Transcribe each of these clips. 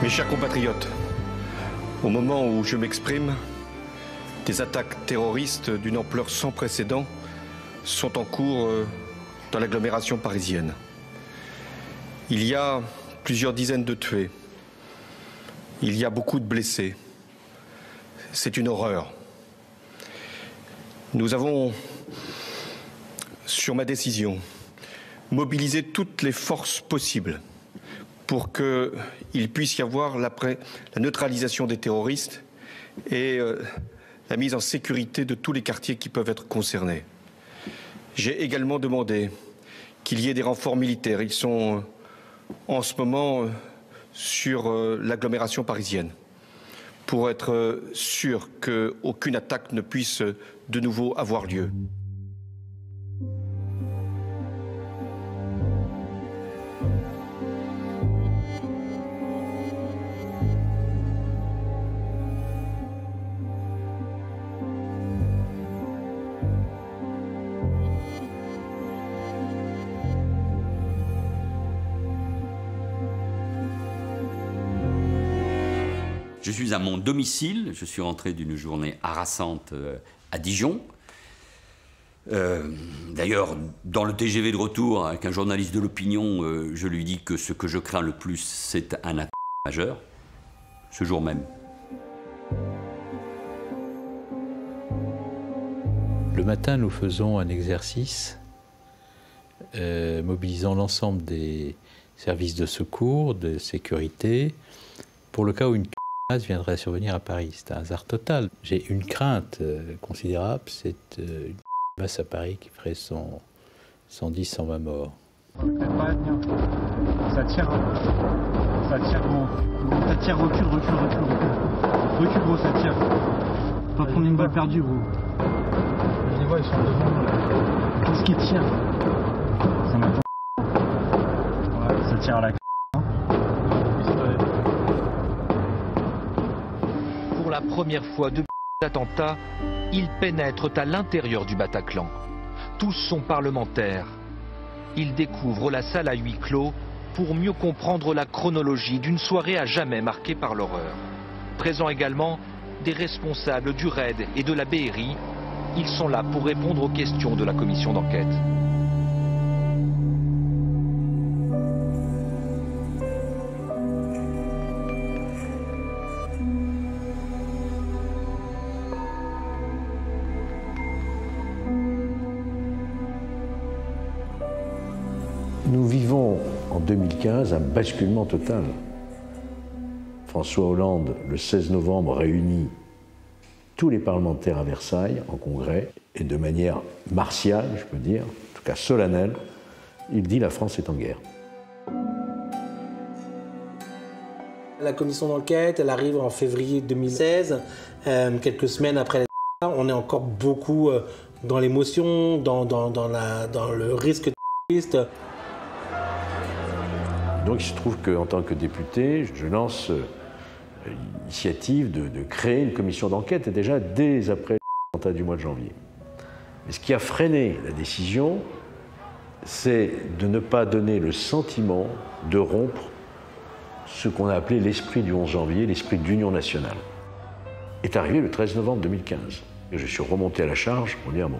Mes chers compatriotes, au moment où je m'exprime, des attaques terroristes d'une ampleur sans précédent sont en cours dans l'agglomération parisienne. Il y a plusieurs dizaines de tués. Il y a beaucoup de blessés. C'est une horreur. Nous avons, sur ma décision, mobilisé toutes les forces possibles pour qu'il puisse y avoir la neutralisation des terroristes et la mise en sécurité de tous les quartiers qui peuvent être concernés. J'ai également demandé qu'il y ait des renforts militaires. Ils sont en ce moment sur l'agglomération parisienne pour être sûr qu'aucune attaque ne puisse de nouveau avoir lieu. Je suis à mon domicile, je suis rentré d'une journée harassante à Dijon. D'ailleurs, dans le TGV de retour, avec un journaliste de l'opinion, je lui dis que ce que je crains le plus, c'est un attentat majeur, ce jour même. Le matin, nous faisons un exercice mobilisant l'ensemble des services de secours, de sécurité, pour le cas où une viendrait à survenir à Paris. C'est un hasard total. J'ai une crainte considérable, c'est une masse à Paris qui ferait 110, 120 morts. Ça tire gros. Ça tire, recule. Recule gros, ça tire. Faut pas prendre une balle perdue gros. Je les vois, ils sont devant nous là. Qu'est-ce qui tire? Ça m'attend. Ouais, ça tire à la Pour la première fois depuis l'attentat, ils pénètrent à l'intérieur du Bataclan. Tous sont parlementaires. Ils découvrent la salle à huis clos pour mieux comprendre la chronologie d'une soirée à jamais marquée par l'horreur. Présents également des responsables du RAID et de la BRI. Ils sont là pour répondre aux questions de la commission d'enquête. Nous vivons en 2015 un basculement total. François Hollande, le 16 novembre, réunit tous les parlementaires à Versailles, en congrès, et de manière martiale, je peux dire, en tout cas solennelle, il dit « la France est en guerre ». La commission d'enquête, elle arrive en février 2016, quelques semaines après la... On est encore beaucoup dans l'émotion, dans le risque terroriste. Donc il se trouve qu'en tant que député, je lance l'initiative de créer une commission d'enquête, et déjà dès après l'attentat du mois de janvier. Mais ce qui a freiné la décision, c'est de ne pas donner le sentiment de rompre ce qu'on a appelé l'esprit du 11 janvier, l'esprit d'union nationale. Est arrivé le 13 novembre 2015. Et je suis remonté à la charge pour dire, bon,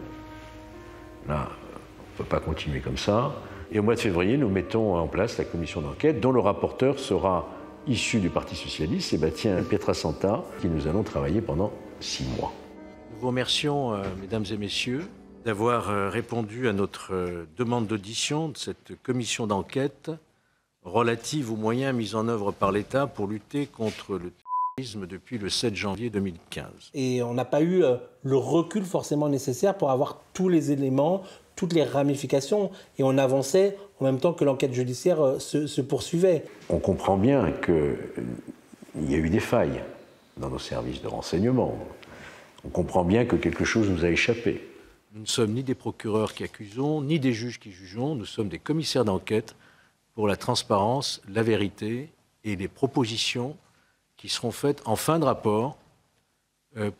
là, on ne peut pas continuer comme ça. Et au mois de février, nous mettons en place la commission d'enquête dont le rapporteur sera issu du Parti socialiste, Sébastien Pietrasanta, qui nous allons travailler pendant 6 mois. Nous vous remercions, mesdames et messieurs, d'avoir répondu à notre demande d'audition de cette commission d'enquête relative aux moyens mis en œuvre par l'État pour lutter contre le terrorisme depuis le 7 janvier 2015. Et on n'a pas eu le recul forcément nécessaire pour avoir tous les éléments, toutes les ramifications, et on avançait en même temps que l'enquête judiciaire se poursuivait. On comprend bien qu'il y a eu des failles dans nos services de renseignement. On comprend bien que quelque chose nous a échappé. Nous ne sommes ni des procureurs qui accusons, ni des juges qui jugeons, nous sommes des commissaires d'enquête pour la transparence, la vérité et les propositions qui seront faites en fin de rapport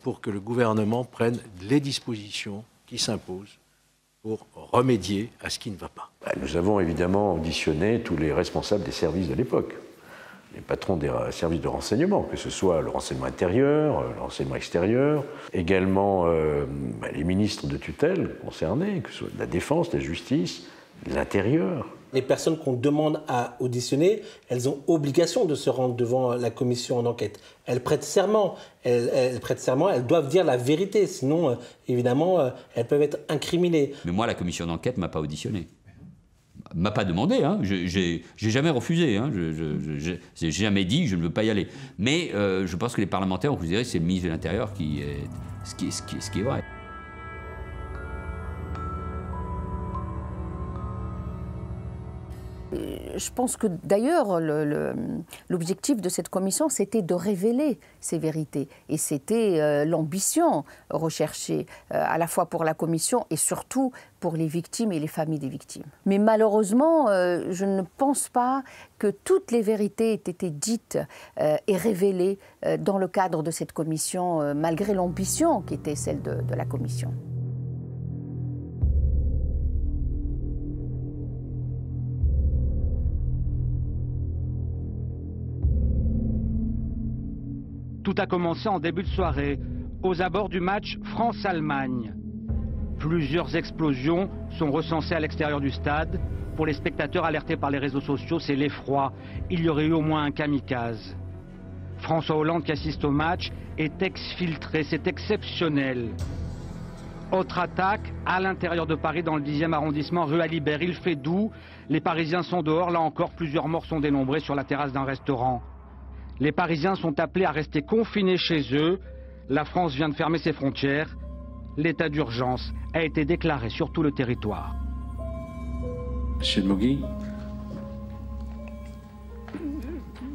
pour que le gouvernement prenne les dispositions qui s'imposent pour remédier à ce qui ne va pas. Nous avons évidemment auditionné tous les responsables des services de l'époque. les patrons des services de renseignement, que ce soit le renseignement intérieur, le renseignement extérieur, également les ministres de tutelle concernés, que ce soit de la Défense, de la Justice, de l'Intérieur. Les personnes qu'on demande à auditionner, elles ont obligation de se rendre devant la commission d'enquête. Elles prêtent serment. Elles prêtent serment, elles doivent dire la vérité. Sinon, évidemment, elles peuvent être incriminées. Mais moi, la commission d'enquête ne m'a pas auditionné. M'a pas demandé, hein. J'ai jamais refusé, hein. J'ai jamais dit je ne veux pas y aller. Mais je pense que les parlementaires ont considéré que c'est le ministre de l'Intérieur qui est ce qui est vrai. Je pense que d'ailleurs, l'objectif de cette commission, c'était de révéler ces vérités. Et c'était l'ambition recherchée, à la fois pour la commission et surtout pour les victimes et les familles des victimes. Mais malheureusement, je ne pense pas que toutes les vérités aient été dites et révélées dans le cadre de cette commission, malgré l'ambition qui était celle de la commission. Tout a commencé en début de soirée, aux abords du match France-Allemagne. Plusieurs explosions sont recensées à l'extérieur du stade. Pour les spectateurs alertés par les réseaux sociaux, c'est l'effroi. Il y aurait eu au moins un kamikaze. François Hollande, qui assiste au match, est exfiltré. C'est exceptionnel. Autre attaque à l'intérieur de Paris, dans le 10e arrondissement, rue Alibert. Il fait doux. Les Parisiens sont dehors. Là encore, plusieurs morts sont dénombrés sur la terrasse d'un restaurant. Les Parisiens sont appelés à rester confinés chez eux. La France vient de fermer ses frontières. L'état d'urgence a été déclaré sur tout le territoire. Monsieur Mogui,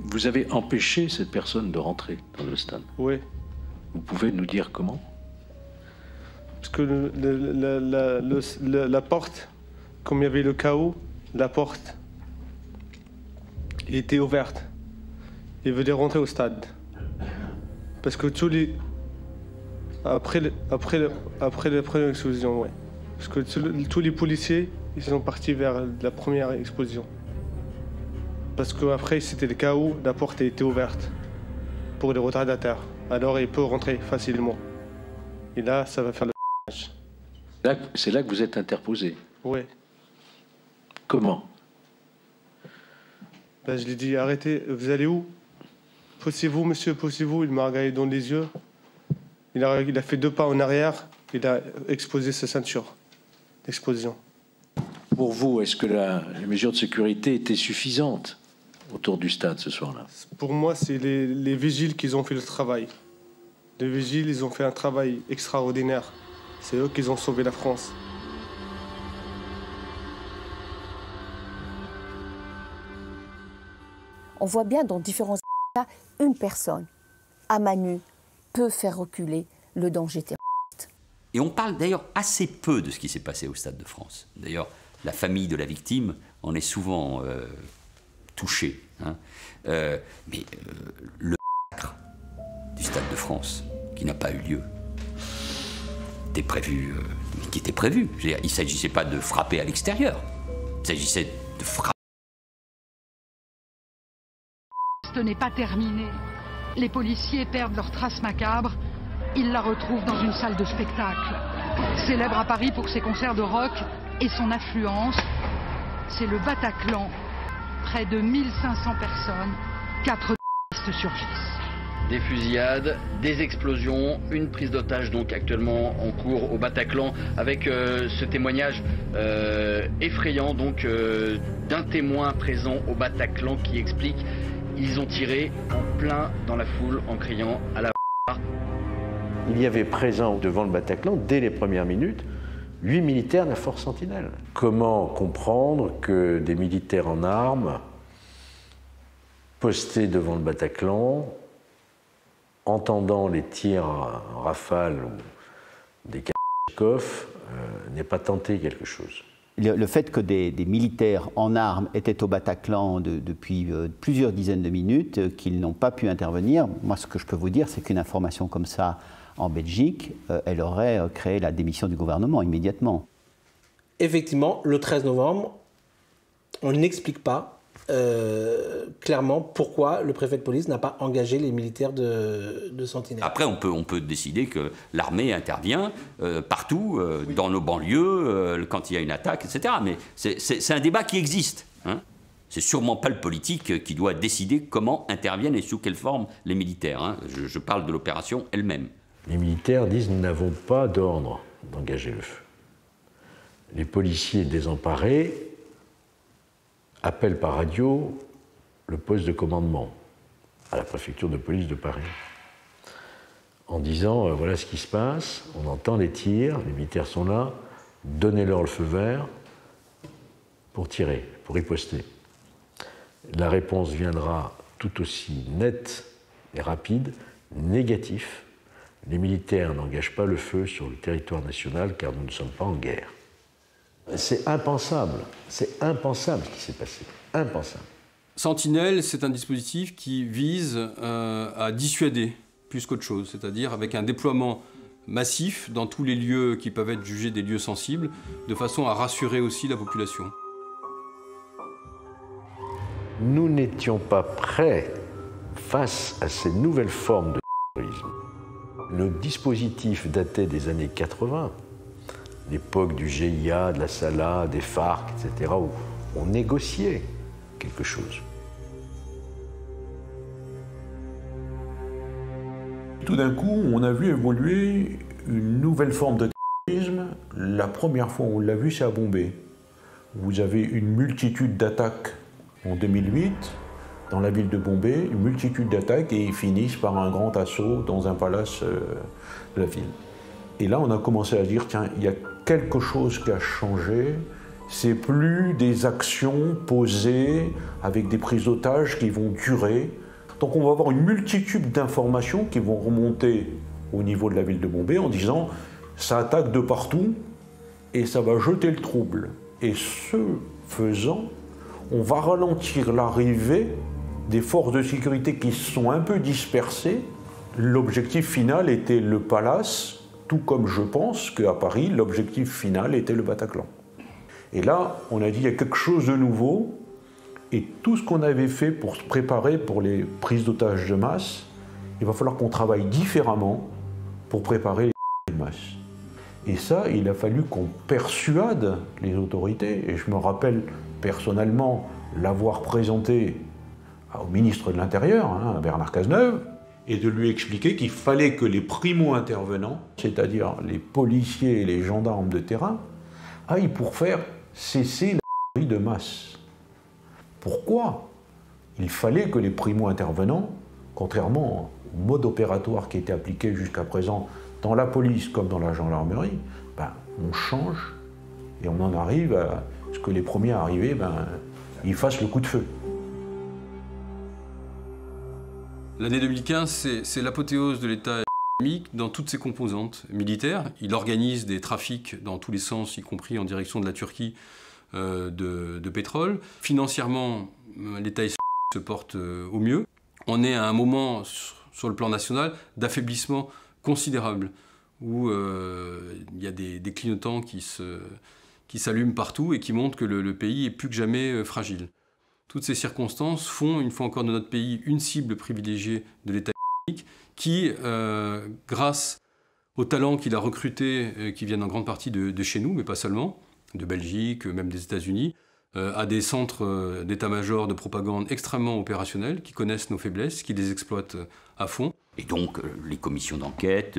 vous avez empêché cette personne de rentrer dans le stade. Oui. Vous pouvez nous dire comment? Parce que la porte, comme il y avait le chaos, la porte était ouverte. Il venait rentrer au stade. Parce que tous les... Après la première explosion, ouais. Parce que tous les policiers, ils sont partis vers la première explosion. Parce qu'après, c'était le chaos, la porte était ouverte pour les retardataires. Alors, il peut rentrer facilement. Et là, ça va faire le... C'est là que vous êtes interposé? Oui. Comment? Ben, je lui ai dit, arrêtez, vous allez où? Poussez-vous, monsieur, poussez-vous. Il m'a regardé dans les yeux. Il a fait 2 pas en arrière. Il a exposé sa ceinture d'explosion. Pour vous, est-ce que les mesures de sécurité étaient suffisantes autour du stade ce soir-là? Pour moi, c'est les vigiles qui ont fait le travail. Les vigiles, ils ont fait un travail extraordinaire. C'est eux qui ont sauvé la France. On voit bien dans différents cas, une personne, à main nue, peut faire reculer le danger terroriste. Et on parle d'ailleurs assez peu de ce qui s'est passé au Stade de France. D'ailleurs, la famille de la victime en est souvent touchée. Hein. Mais le massacre du Stade de France, qui n'a pas eu lieu, était prévu, mais qui était prévu. Je veux dire, il ne s'agissait pas de frapper à l'extérieur, il s'agissait de frapper. Ce n'est pas terminé. Les policiers perdent leur trace macabre. Ils la retrouvent dans une salle de spectacle. Célèbre à Paris pour ses concerts de rock et son affluence, c'est le Bataclan. Près de 1500 personnes, 4 terroristes surgissent. Des fusillades, des explosions, une prise d'otage donc actuellement en cours au Bataclan avec ce témoignage effrayant donc d'un témoin présent au Bataclan qui explique ils ont tiré en plein dans la foule en criant à la... Il y avait présent devant le Bataclan, dès les premières minutes, 8 militaires de la force Sentinelle. Comment comprendre que des militaires en armes, postés devant le Bataclan, entendant les tirs en rafale ou des Kalachnikov, n'aient pas tenté quelque chose? Le fait que des militaires en armes étaient au Bataclan depuis plusieurs dizaines de minutes, qu'ils n'ont pas pu intervenir, moi ce que je peux vous dire, c'est qu'une information comme ça en Belgique, elle aurait créé la démission du gouvernement immédiatement. Effectivement, le 13 novembre, on n'explique pas clairement pourquoi le préfet de police n'a pas engagé les militaires de Sentinelle. Après, on peut décider que l'armée intervient partout, dans nos banlieues, quand il y a une attaque, etc. Mais c'est un débat qui existe. Hein. C'est sûrement pas le politique qui doit décider comment interviennent et sous quelle forme les militaires. Hein. Je parle de l'opération elle-même. Les militaires disent « nous n'avons pas d'ordre d'engager le feu ». Les policiers désemparés appellent par radio le poste de commandement à la préfecture de police de Paris en disant voilà ce qui se passe, on entend les tirs, les militaires sont là, donnez-leur le feu vert pour tirer, pour riposter. La réponse viendra tout aussi nette et rapide, négatif. Les militaires n'engagent pas le feu sur le territoire national car nous ne sommes pas en guerre. C'est impensable ce qui s'est passé, impensable. Sentinelle, c'est un dispositif qui vise à dissuader plus qu'autre chose, c'est-à-dire avec un déploiement massif dans tous les lieux qui peuvent être jugés des lieux sensibles, de façon à rassurer aussi la population. Nous n'étions pas prêts face à ces nouvelles formes de terrorisme. Nos dispositifs dataient des années 80, l'époque du GIA, de la Sala, des FARC, etc., où on négociait quelque chose. Tout d'un coup, on a vu évoluer une nouvelle forme de terrorisme. La première fois où on l'a vu, c'est à Bombay. Vous avez une multitude d'attaques en 2008, dans la ville de Bombay, une multitude d'attaques et ils finissent par un grand assaut dans un palace de la ville. Et là, on a commencé à dire, tiens, il y a quelque chose qui a changé. C'est plus des actions posées avec des prises d'otages qui vont durer. Donc on va avoir une multitude d'informations qui vont remonter au niveau de la ville de Bombay en disant, ça attaque de partout et ça va jeter le trouble. Et ce faisant, on va ralentir l'arrivée des forces de sécurité qui se sont un peu dispersées. L'objectif final était le palace, tout comme je pense qu'à Paris, l'objectif final était le Bataclan. Et là, on a dit, il y a quelque chose de nouveau, et tout ce qu'on avait fait pour se préparer pour les prises d'otages de masse, il va falloir qu'on travaille différemment pour préparer les de masse. Et ça, il a fallu qu'on persuade les autorités, et je me rappelle personnellement l'avoir présenté au ministre de l'Intérieur, à Bernard Cazeneuve, et de lui expliquer qu'il fallait que les primo-intervenants, c'est-à-dire les policiers et les gendarmes de terrain, aillent pour faire cesser la de masse. Pourquoi? Il fallait que les primo-intervenants, contrairement au mode opératoire qui était appliqué jusqu'à présent dans la police comme dans la gendarmerie, on change et on en arrive à ce que les premiers arrivés, ils fassent le coup de feu. L'année 2015, c'est l'apothéose de l'État islamique dans toutes ses composantes militaires. Il organise des trafics dans tous les sens, y compris en direction de la Turquie, de pétrole. Financièrement, l'État islamique se porte au mieux. On est à un moment, sur le plan national, d'affaiblissement considérable, où il y a des clignotants qui s'allument partout et qui montrent que le pays est plus que jamais fragile. Toutes ces circonstances font, une fois encore, de notre pays une cible privilégiée de l'État islamique qui, grâce aux talents qu'il a recrutés, qui viennent en grande partie de chez nous, mais pas seulement, de Belgique, même des États-Unis, à des centres d'état-major de propagande extrêmement opérationnels, qui connaissent nos faiblesses, qui les exploitent à fond. Et donc, les commissions d'enquête,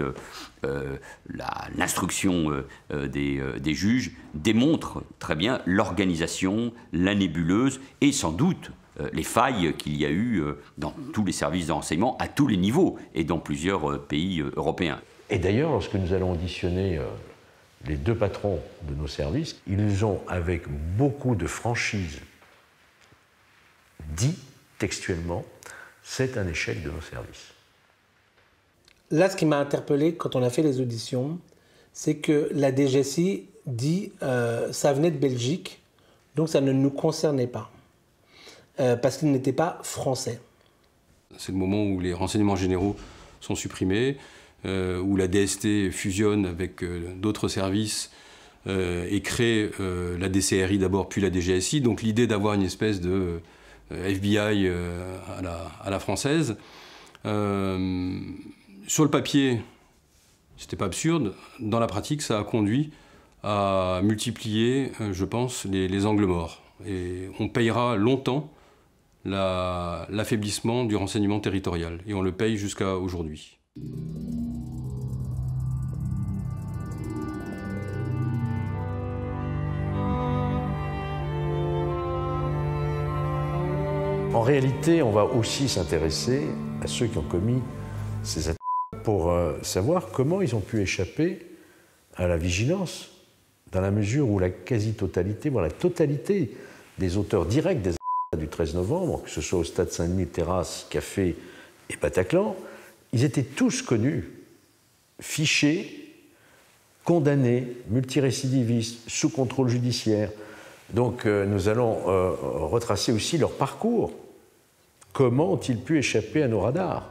l'instruction des juges démontrent très bien l'organisation, la nébuleuse et sans doute les failles qu'il y a eu dans tous les services de renseignement à tous les niveaux et dans plusieurs pays européens. Et d'ailleurs, lorsque nous allons auditionner les deux patrons de nos services, ils ont, avec beaucoup de franchise, dit textuellement, c'est un échec de nos services. Là, ce qui m'a interpellé quand on a fait les auditions, c'est que la DGSI dit ça venait de Belgique, donc ça ne nous concernait pas, parce qu'ils n'étaient pas français. C'est le moment où les renseignements généraux sont supprimés, où la DST fusionne avec d'autres services et crée la DCRI d'abord, puis la DGSI. Donc l'idée d'avoir une espèce de FBI à la française. Sur le papier, c'était pas absurde. Dans la pratique, ça a conduit à multiplier, je pense, les angles morts. Et on payera longtemps l'affaiblissement du renseignement territorial. Et on le paye jusqu'à aujourd'hui. En réalité, on va aussi s'intéresser à ceux qui ont commis ces attentats pour savoir comment ils ont pu échapper à la vigilance, dans la mesure où la quasi-totalité, voire la totalité des auteurs directs des attentats du 13 novembre, que ce soit au Stade Saint-Denis, Terrasse, Café et Bataclan, ils étaient tous connus, fichés, condamnés, multirécidivistes, sous contrôle judiciaire. Donc nous allons retracer aussi leur parcours. Comment ont-ils pu échapper à nos radars?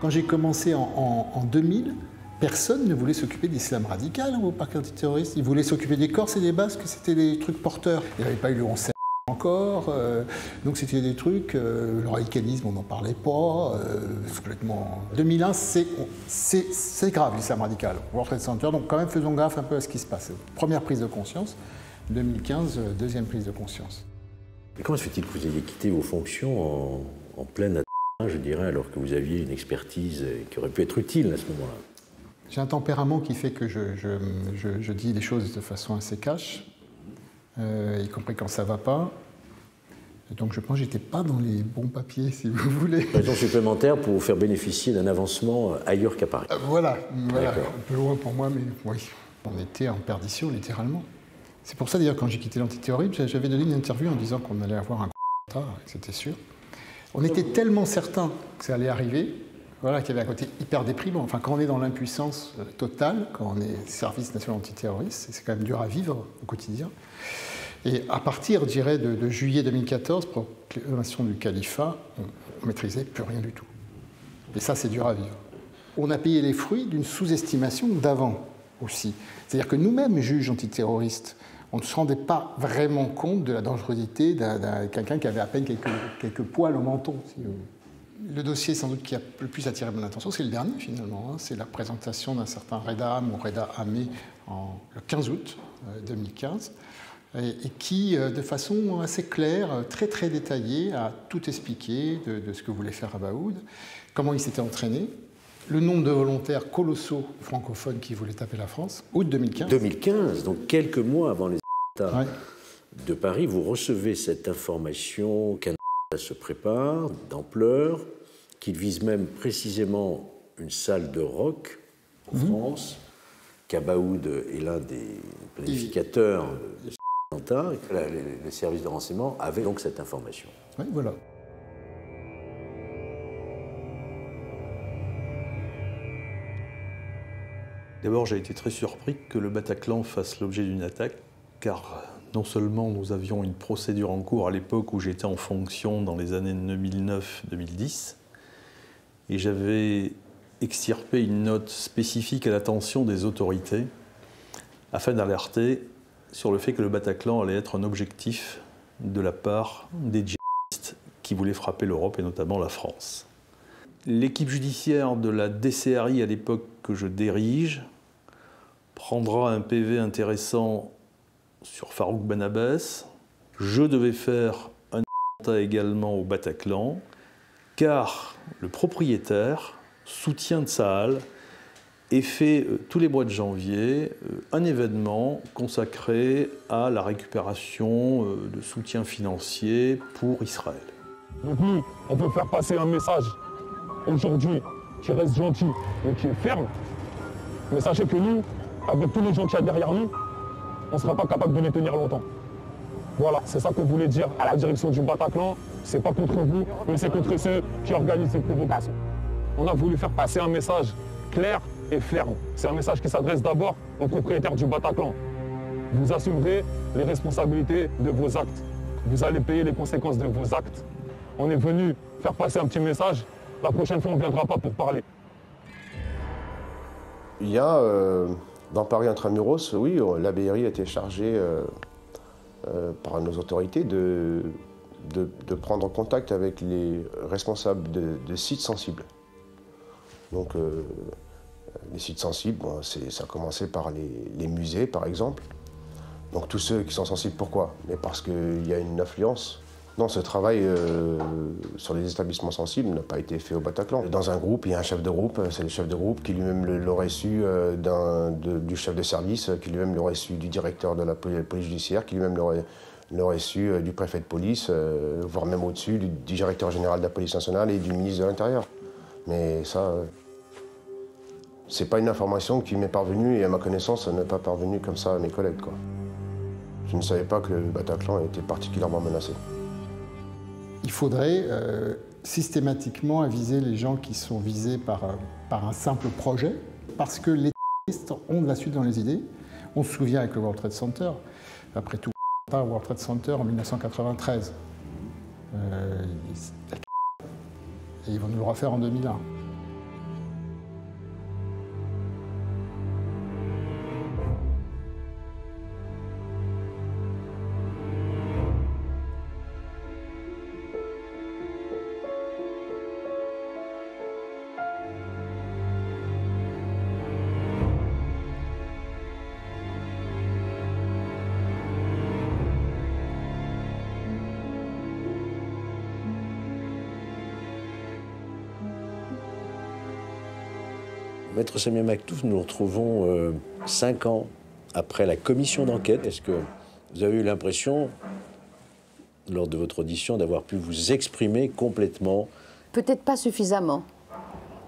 Quand j'ai commencé en 2000, personne ne voulait s'occuper de l'islam radical au parc antiterroriste. Ils voulaient s'occuper des Corses et des Basques, c'était des trucs porteurs. Il n'y avait pas eu le 11 septembre encore, donc c'était des trucs, le radicalisme on n'en parlait pas, complètement... 2001 c'est grave l'islam radical, World Trade Center, donc quand même faisons gaffe un peu à ce qui se passe. Première prise de conscience, 2015, deuxième prise de conscience. Mais comment se fait-il que vous ayez quitté vos fonctions en pleine attentat, je dirais, alors que vous aviez une expertise qui aurait pu être utile à ce moment-là? J'ai un tempérament qui fait que je dis les choses de façon assez cash, y compris quand ça ne va pas. Donc je pense que je n'étais pas dans les bons papiers, si vous voulez. Raison supplémentaire pour vous faire bénéficier d'un avancement ailleurs qu'à Paris. Voilà, un peu loin pour moi, mais oui. On était en perdition, littéralement. C'est pour ça, d'ailleurs, quand j'ai quitté l'antiterrorisme, j'avais donné une interview en disant qu'on allait avoir un attentat, c'était sûr. On était tellement certains que ça allait arriver, voilà, qu'il y avait un côté hyper déprimant. Enfin, quand on est dans l'impuissance totale, quand on est service national antiterroriste, c'est quand même dur à vivre au quotidien. Et à partir, je dirais, de juillet 2014, proclamation du califat, on ne maîtrisait plus rien du tout. Et ça, c'est dur à vivre. On a payé les fruits d'une sous-estimation d'avant aussi. C'est-à-dire que nous-mêmes, juges antiterroristes, on ne se rendait pas vraiment compte de la dangerosité d'un quelqu'un qui avait à peine quelques poils au menton. Le dossier, sans doute, qui a le plus attiré mon attention, c'est le dernier, finalement. C'est la présentation d'un certain Reda Am, ou Reda Amé, le 15 août 2015, et qui, de façon assez claire, très très détaillée, a tout expliqué de ce que voulait faire Abaoud, comment il s'était entraîné, le nombre de volontaires colossaux francophones qui voulaient taper la France, août 2015. 2015, donc quelques mois avant les attentats de Paris, vous recevez cette information qu'un attentat se prépare, d'ampleur, qu'il vise même précisément une salle de rock en France, qu'Abaoud est l'un des planificateurs de cet attentat, et que les services de renseignement avaient donc cette information. Oui, voilà. D'abord, j'ai été très surpris que le Bataclan fasse l'objet d'une attaque, car non seulement nous avions une procédure en cours à l'époque où j'étais en fonction dans les années 2009-2010, et j'avais extirpé une note spécifique à l'attention des autorités afin d'alerter sur le fait que le Bataclan allait être un objectif de la part des djihadistes qui voulaient frapper l'Europe et notamment la France. L'équipe judiciaire de la DCRI à l'époque que je dirige prendra un PV intéressant sur Farouk Ben Abbas. Je devais faire un attentat également au Bataclan, car le propriétaire soutient Tsahal et fait tous les mois de janvier un événement consacré à la récupération de soutien financier pour Israël. Donc nous, on peut faire passer un message aujourd'hui qui reste gentil, mais qui est ferme. Mais sachez que nous, avec tous les gens qu'il y a derrière nous, on ne sera pas capable de les tenir longtemps. Voilà, c'est ça qu'on voulait dire à la direction du Bataclan. C'est pas contre vous, mais c'est contre ceux qui organisent ces provocations. On a voulu faire passer un message clair et ferme. C'est un message qui s'adresse d'abord aux propriétaires du Bataclan. Vous assumerez les responsabilités de vos actes. Vous allez payer les conséquences de vos actes. On est venu faire passer un petit message. La prochaine fois, on ne viendra pas pour parler. Il y a, dans Paris Intramuros, oui, la BRI a été chargée par nos autorités de prendre contact avec les responsables de sites sensibles. Donc, les sites sensibles, bon, ça a commencé par les musées, par exemple. Donc, tous ceux qui sont sensibles, pourquoi? Mais parce qu'il y a une influence. Non, ce travail sur les établissements sensibles n'a pas été fait au Bataclan. Dans un groupe, il y a un chef de groupe, c'est le chef de groupe qui lui-même l'aurait su du chef de service, qui lui-même l'aurait su du directeur de la police judiciaire, qui lui-même l'aurait su du préfet de police, voire même au-dessus du directeur général de la police nationale et du ministre de l'Intérieur. Mais ça, c'est pas une information qui m'est parvenue et à ma connaissance, ça n'est pas parvenu comme ça à mes collègues, quoi. Je ne savais pas que le Bataclan était particulièrement menacé. Il faudrait systématiquement aviser les gens qui sont visés par un simple projet, parce que les terroristes ont de la suite dans les idées. On se souvient avec le World Trade Center, après tout, World Trade Center en 1993. Et ils vont nous le refaire en 2001. Maître Samia Maktouf, nous nous retrouvons 5 ans après la commission d'enquête. Est-ce que vous avez eu l'impression, lors de votre audition, d'avoir pu vous exprimer complètement? Peut-être pas suffisamment.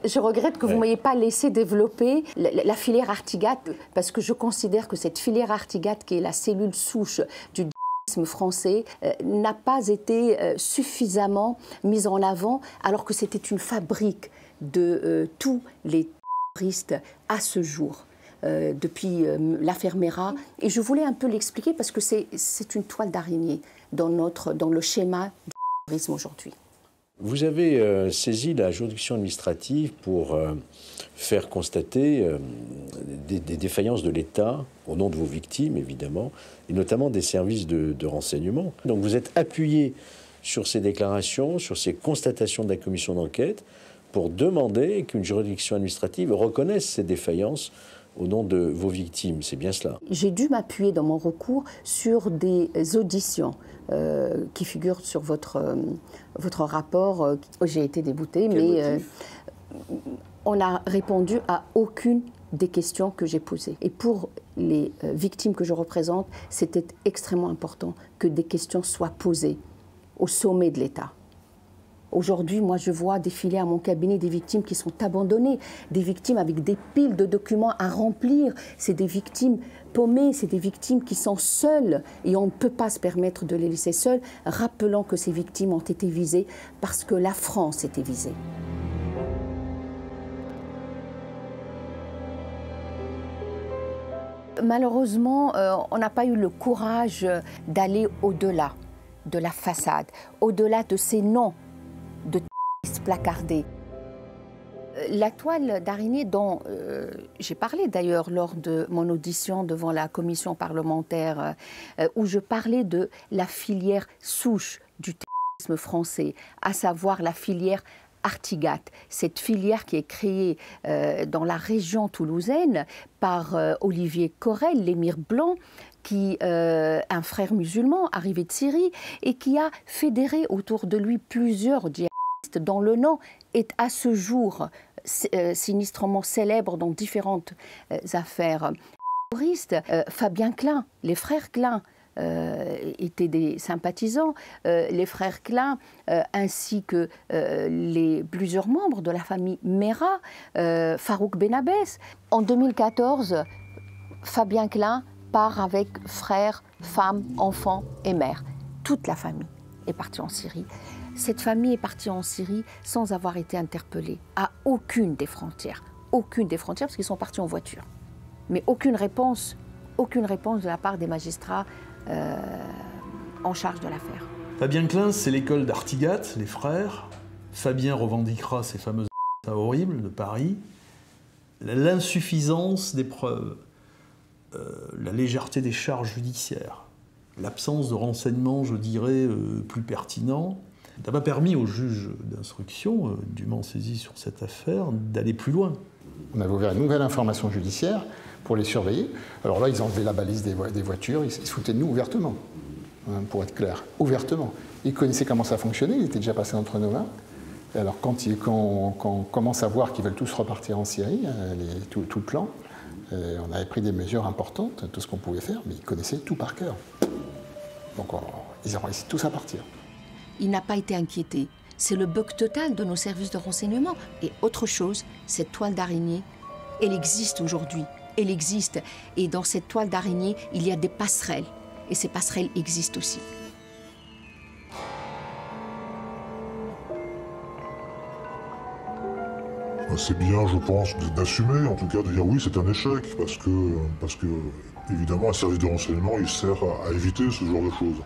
Je regrette que vous ne m'ayez pas laissé développer la filière Artigat, parce que je considère que cette filière Artigat, qui est la cellule souche du terrorisme français, n'a pas été suffisamment mise en avant, alors que c'était une fabrique de tous les terroristes à ce jour, depuis l'affaire Mera. Et je voulais un peu l'expliquer parce que c'est une toile d'araignée dans le schéma du terrorisme aujourd'hui. Vous avez saisi la juridiction administrative pour faire constater des défaillances de l'État au nom de vos victimes, évidemment, et notamment des services de renseignement. Donc vous êtes appuyé sur ces déclarations, sur ces constatations de la commission d'enquête, pour demander qu'une juridiction administrative reconnaisse ces défaillances au nom de vos victimes. C'est bien cela? J'ai dû m'appuyer dans mon recours sur des auditions qui figurent sur votre rapport. J'ai été déboutée, mais on n'a répondu à aucune des questions que j'ai posées. Et pour les victimes que je représente, c'était extrêmement important que des questions soient posées au sommet de l'État. Aujourd'hui, moi, je vois défiler à mon cabinet des victimes qui sont abandonnées, des victimes avec des piles de documents à remplir. C'est des victimes paumées, c'est des victimes qui sont seules et on ne peut pas se permettre de les laisser seules. Rappelons que ces victimes ont été visées parce que la France était visée. Malheureusement, on n'a pas eu le courage d'aller au-delà de la façade, au-delà de ces noms de terroristes placardés. La toile d'araignée dont j'ai parlé d'ailleurs lors de mon audition devant la commission parlementaire, où je parlais de la filière souche du terrorisme français, à savoir la filière Artigat, cette filière qui est créée dans la région toulousaine par Olivier Corel, l'émir blanc, un frère musulman arrivé de Syrie et qui a fédéré autour de lui plusieurs djihadistes dont le nom est à ce jour sinistrement célèbre dans différentes affaires terroristes. Fabien Klein, les frères Klein étaient des sympathisants, les frères Klein ainsi que plusieurs membres de la famille Mera, Farouk Benabès. En 2014, Fabien Klein part avec frères, femmes, enfants et mères. Toute la famille est partie en Syrie. Cette famille est partie en Syrie sans avoir été interpellée à aucune des frontières. Aucune des frontières parce qu'ils sont partis en voiture. Mais aucune réponse de la part des magistrats en charge de l'affaire. Fabien Klein, c'est l'école d'Artigat, les frères. Fabien revendiquera ces fameuses horribles de Paris. L'insuffisance des preuves. La légèreté des charges judiciaires, l'absence de renseignements, je dirais, plus pertinents, n'a pas permis au juge d'instruction, dûment saisi sur cette affaire, d'aller plus loin. On avait ouvert une nouvelle information judiciaire pour les surveiller. Alors là, ils enlevaient la balise des voitures, ils se foutaient de nous ouvertement, hein, pour être clair, ouvertement. Ils connaissaient comment ça fonctionnait, ils étaient déjà passés entre nos mains. Et alors quand on commence à voir qu'ils veulent tous repartir en Syrie, tout le plan, on avait pris des mesures importantes, tout ce qu'on pouvait faire, mais ils connaissaient tout par cœur. Donc ils ont réussi tous à partir. Il n'a pas été inquiété. C'est le bug total de nos services de renseignement. Et autre chose, cette toile d'araignée, elle existe aujourd'hui. Elle existe. Et dans cette toile d'araignée, il y a des passerelles. Et ces passerelles existent aussi. C'est bien, je pense, d'assumer, en tout cas, de dire oui, c'est un échec, parce que évidemment, un service de renseignement, il sert à éviter ce genre de choses.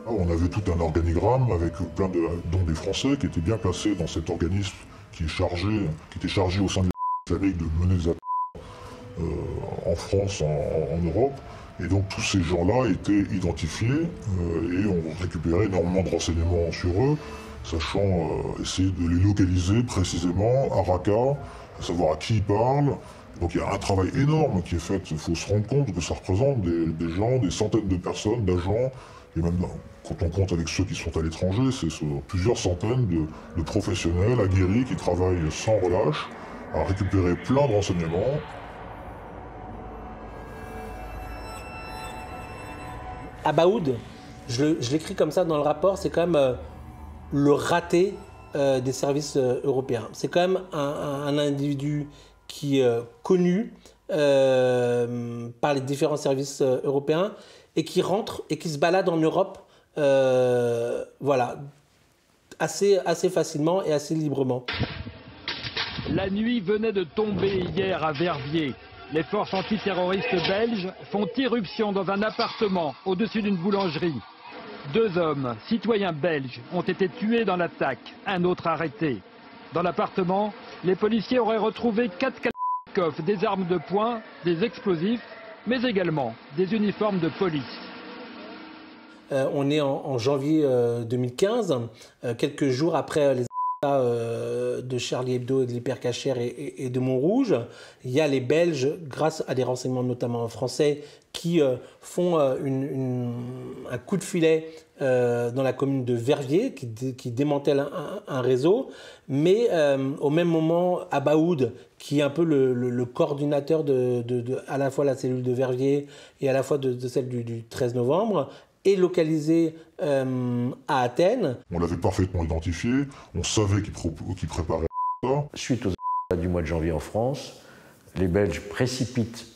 On avait tout un organigramme avec plein de, dont des Français qui étaient bien placés dans cet organisme qui était chargé au sein de l'Amérique de mener des attaques en France, en Europe. Et donc tous ces gens-là étaient identifiés et on récupérait énormément de renseignements sur eux, sachant essayer de les localiser précisément à Raqqa, à savoir à qui ils parlent. Donc il y a un travail énorme qui est fait. Il faut se rendre compte que ça représente des gens, des centaines de personnes, d'agents, et même quand on compte avec ceux qui sont à l'étranger, c'est plusieurs centaines de professionnels aguerris qui travaillent sans relâche à récupérer plein de renseignements. Abaoud, je l'écris comme ça dans le rapport, c'est quand même le raté des services européens. C'est quand même un individu qui est connu par les différents services européens et qui rentre et qui se balade en Europe voilà, assez facilement et assez librement. La nuit venait de tomber hier à Verviers. Les forces antiterroristes belges font irruption dans un appartement au-dessus d'une boulangerie. 2 hommes, citoyens belges, ont été tués dans l'attaque, un autre arrêté. Dans l'appartement, les policiers auraient retrouvé 4 kalachnikovs, des armes de poing, des explosifs, mais également des uniformes de police. On est en janvier 2015, quelques jours après les de Charlie Hebdo et de l'Hypercacher et de Montrouge. Il y a les Belges, grâce à des renseignements notamment français, qui font un coup de filet dans la commune de Verviers, qui démantèle un réseau. Mais au même moment, Abaoud, qui est un peu le coordinateur à la fois la cellule de Verviers et à la fois de celle du 13 novembre, est localisé à Athènes. On l'avait parfaitement identifié, on savait qu'il préparait ça. Suite aux attentats du mois de janvier en France, les Belges précipitent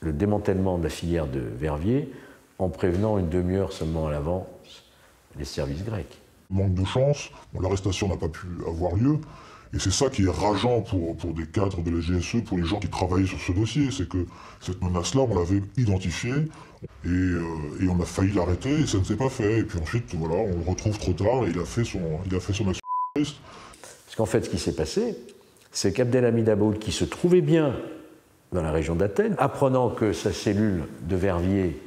le démantèlement de la filière de Verviers en prévenant une demi-heure seulement à l'avance les services grecs. Manque de chance, l'arrestation n'a pas pu avoir lieu. Et c'est ça qui est rageant pour des cadres de la GSE, pour les gens qui travaillaient sur ce dossier, c'est que cette menace-là, on l'avait identifiée et on a failli l'arrêter et ça ne s'est pas fait. Et puis ensuite, voilà, on le retrouve trop tard et il a fait son action terroriste. Parce qu'en fait, ce qui s'est passé, c'est qu'Abdelhamid Abaoud, qui se trouvait bien dans la région d'Athènes, apprenant que sa cellule de Verviers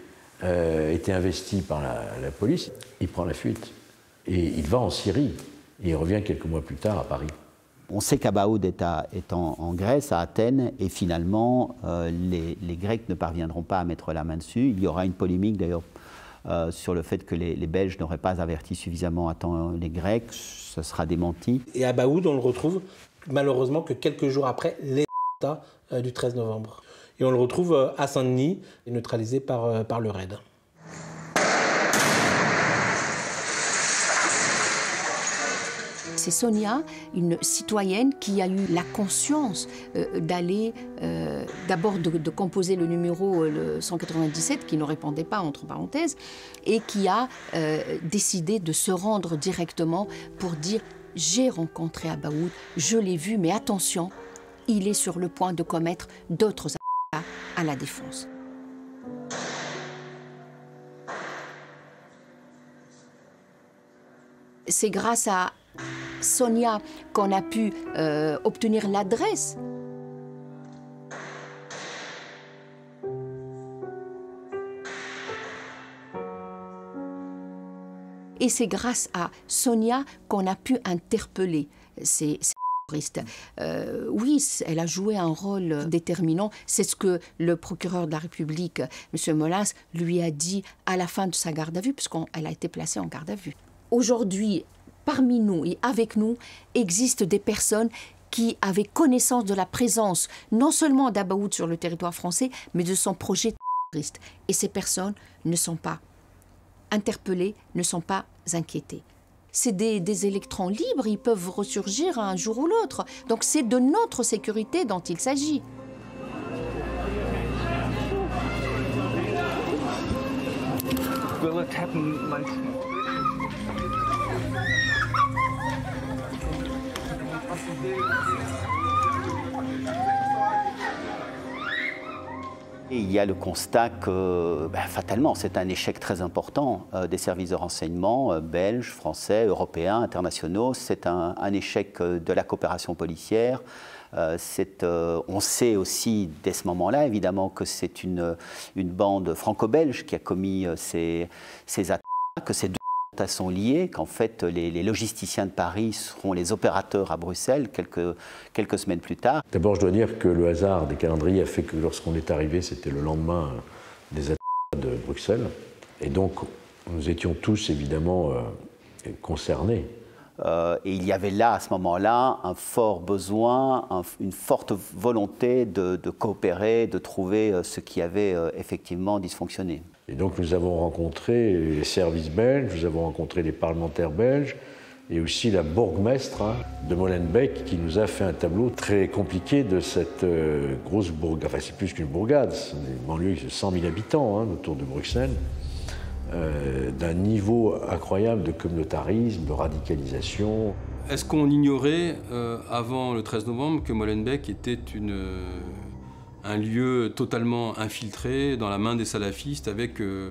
était investie par la police, il prend la fuite et il va en Syrie et il revient quelques mois plus tard à Paris. On sait qu'Abaoud est en Grèce, à Athènes, et finalement, les Grecs ne parviendront pas à mettre la main dessus. Il y aura une polémique d'ailleurs sur le fait que les Belges n'auraient pas averti suffisamment à temps les Grecs. Ça sera démenti. Et Abaoud, on le retrouve malheureusement que quelques jours après les attentats du 13 novembre. Et on le retrouve à Saint-Denis, neutralisé par le RAID. C'est Sonia, une citoyenne qui a eu la conscience d'aller, d'abord de composer le numéro 197, qui ne répondait pas, entre parenthèses, et qui a décidé de se rendre directement pour dire « J'ai rencontré Abaoud, je l'ai vu, mais attention, il est sur le point de commettre d'autres attentats à la Défense ». C'est grâce à Sonia qu'on a pu obtenir l'adresse. Et c'est grâce à Sonia qu'on a pu interpeller ces terroristes. Oui, elle a joué un rôle déterminant. C'est ce que le procureur de la République, M. Molins, lui a dit à la fin de sa garde à vue, puisqu'elle a été placée en garde à vue. Aujourd'hui, parmi nous et avec nous, existent des personnes qui avaient connaissance de la présence non seulement d'Abaoud sur le territoire français, mais de son projet terroriste. Et ces personnes ne sont pas interpellées, ne sont pas inquiétées. C'est des électrons libres, ils peuvent ressurgir un jour ou l'autre. Donc c'est de notre sécurité dont il s'agit. Et il y a le constat que, fatalement, c'est un échec très important des services de renseignement belges, français, européens, internationaux. C'est un échec de la coopération policière. On sait aussi, dès ce moment-là, évidemment, que c'est une bande franco-belge qui a commis ces attaques, que ces deux sont liés, qu'en fait les logisticiens de Paris seront les opérateurs à Bruxelles quelques semaines plus tard. D'abord, je dois dire que le hasard des calendriers a fait que lorsqu'on est arrivé, c'était le lendemain des attentats de Bruxelles. Et donc, nous étions tous évidemment concernés. Et il y avait là, à ce moment-là, un fort besoin, une forte volonté de coopérer, de trouver ce qui avait effectivement dysfonctionné. Et donc nous avons rencontré les services belges, nous avons rencontré les parlementaires belges et aussi la bourgmestre de Molenbeek qui nous a fait un tableau très compliqué de cette grosse bourgade. Enfin, c'est plus qu'une bourgade, c'est une banlieue de 100 000 habitants autour de Bruxelles, d'un niveau incroyable de communautarisme, de radicalisation. Est-ce qu'on ignorait avant le 13 novembre que Molenbeek était un lieu totalement infiltré dans la main des salafistes avec, je ne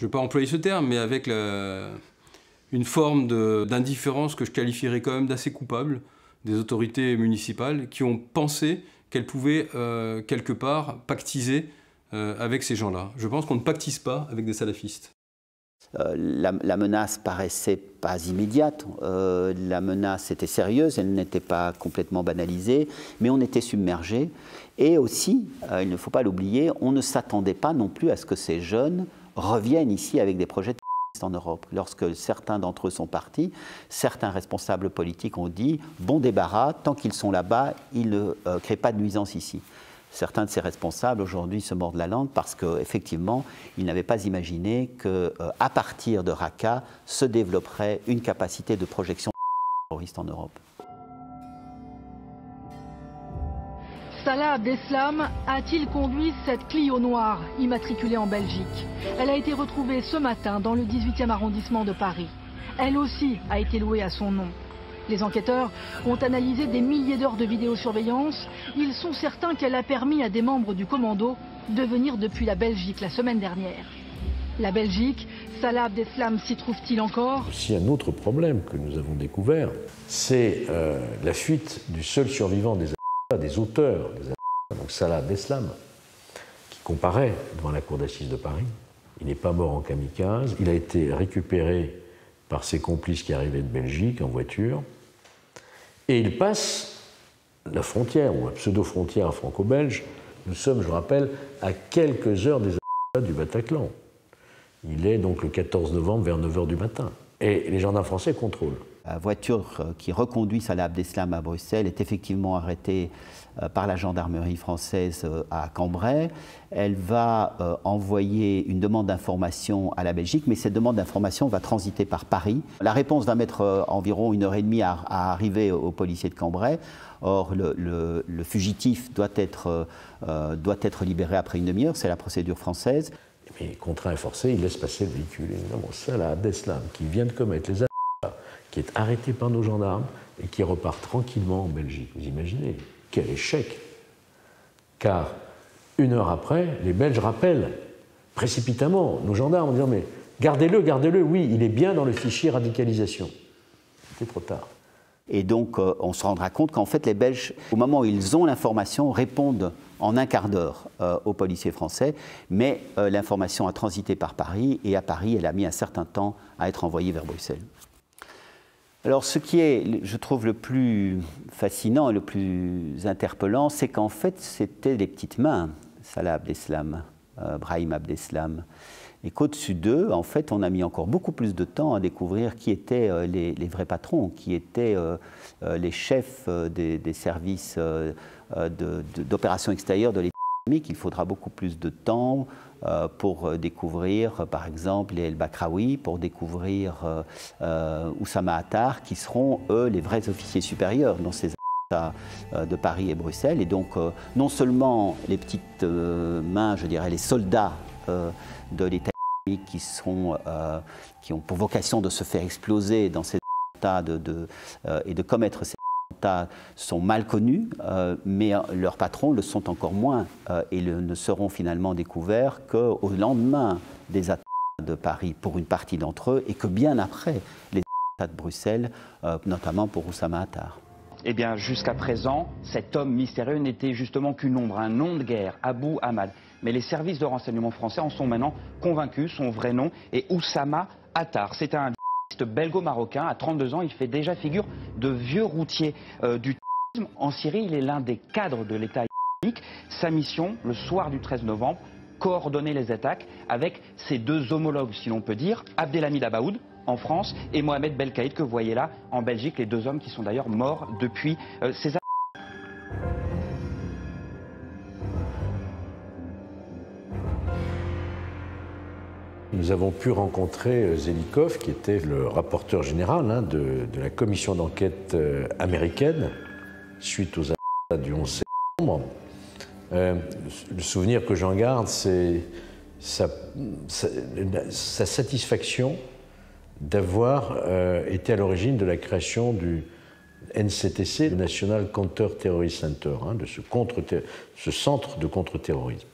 veux pas employer ce terme, mais avec une forme d'indifférence que je qualifierais quand même d'assez coupable des autorités municipales qui ont pensé qu'elles pouvaient quelque part pactiser avec ces gens-là. Je pense qu'on ne pactise pas avec des salafistes. La menace paraissait pas immédiate, la menace était sérieuse, elle n'était pas complètement banalisée, mais on était submergé. Et aussi, il ne faut pas l'oublier, on ne s'attendait pas non plus à ce que ces jeunes reviennent ici avec des projets terroristes en Europe. Lorsque certains d'entre eux sont partis, certains responsables politiques ont dit « bon débarras, tant qu'ils sont là-bas, ils ne créent pas de nuisance ici ». Certains de ces responsables aujourd'hui se mordent la langue parce qu'effectivement, ils n'avaient pas imaginé qu'à partir de Raqqa se développerait une capacité de projection terroriste en Europe. Salah Abdeslam a-t-il conduit cette Clio noire immatriculée en Belgique? Elle a été retrouvée ce matin dans le 18e arrondissement de Paris. Elle aussi a été louée à son nom. Les enquêteurs ont analysé des milliers d'heures de vidéosurveillance. Ils sont certains qu'elle a permis à des membres du commando de venir depuis la Belgique la semaine dernière. La Belgique, Salah Abdeslam s'y trouve-t-il encore? Aussi un autre problème que nous avons découvert, c'est la fuite du seul survivant des auteurs des attentats, donc Salah Abdeslam, qui comparaît devant la cour d'assises de Paris. Il n'est pas mort en kamikaze, il a été récupéré par ses complices qui arrivaient de Belgique en voiture, et il passe la frontière, ou la pseudo-frontière franco-belge. Nous sommes, je rappelle, à quelques heures des attentats du Bataclan. Il est donc le 14 novembre vers 9h du matin. Et les gendarmes français contrôlent. La voiture qui reconduit Salah Abdeslam à Bruxelles est effectivement arrêtée par la gendarmerie française à Cambrai. Elle va envoyer une demande d'information à la Belgique, mais cette demande d'information va transiter par Paris. La réponse va mettre environ 1h30 à arriver aux policiers de Cambrai. Or, le fugitif doit être libéré après une demi-heure, c'est la procédure française. Mais contraint et forcé, il laisse passer le véhicule. Évidemment, Salah Abdeslam, qui vient de commettre les attentats, qui est arrêté par nos gendarmes et qui repart tranquillement en Belgique. Vous imaginez, quel échec! Car une heure après, les Belges rappellent précipitamment nos gendarmes en disant « mais gardez-le, gardez-le, oui, il est bien dans le fichier radicalisation ». C'était trop tard. Et donc, on se rendra compte qu'en fait, les Belges, au moment où ils ont l'information, répondent en un quart d'heure aux policiers français, mais l'information a transité par Paris, et à Paris, elle a mis un certain temps à être envoyée vers Bruxelles. Alors, ce qui est, je trouve, le plus fascinant et le plus interpellant, c'est qu'en fait, c'était des petites mains, Salah Abdeslam, Brahim Abdeslam, et qu'au-dessus d'eux, en fait, on a mis encore beaucoup plus de temps à découvrir qui étaient les vrais patrons, qui étaient les chefs des services d'opérations extérieures de l'État islamique. Il faudra beaucoup plus de temps pour découvrir, par exemple, les El-Bakraoui, pour découvrir Oussama Attar, qui seront, eux, les vrais officiers supérieurs dans ces États de Paris et Bruxelles. Et donc, non seulement les petites mains, je dirais, les soldats de l'État qui ont pour vocation de se faire exploser dans ces États et de commettre ces attentats sont mal connus, mais leurs patrons le sont encore moins et ne seront finalement découverts qu'au lendemain des attentats de Paris pour une partie d'entre eux et que bien après les attentats de Bruxelles, notamment pour Oussama Attar. Eh bien, jusqu'à présent, cet homme mystérieux n'était justement qu'une ombre, un nom de guerre, Abou Ahmad. Mais les services de renseignement français en sont maintenant convaincus. Son vrai nom est Oussama Attar. C'est un belgo-marocain. À 32 ans, il fait déjà figure de vieux routier du terrorisme. En Syrie, il est l'un des cadres de l'État islamique. Sa mission, le soir du 13 novembre, coordonner les attaques avec ses deux homologues, si l'on peut dire, Abdelhamid Abaoud, en France, et Mohamed Belkaïd, que vous voyez là, en Belgique, les deux hommes qui sont d'ailleurs morts depuis ces attaques. Nous avons pu rencontrer Zelikov, qui était le rapporteur général de la commission d'enquête américaine suite aux attentats du 11 septembre. Le souvenir que j'en garde, c'est sa satisfaction d'avoir été à l'origine de la création du NCTC, le National Counter-Terrorist Center, de ce centre de contre-terrorisme,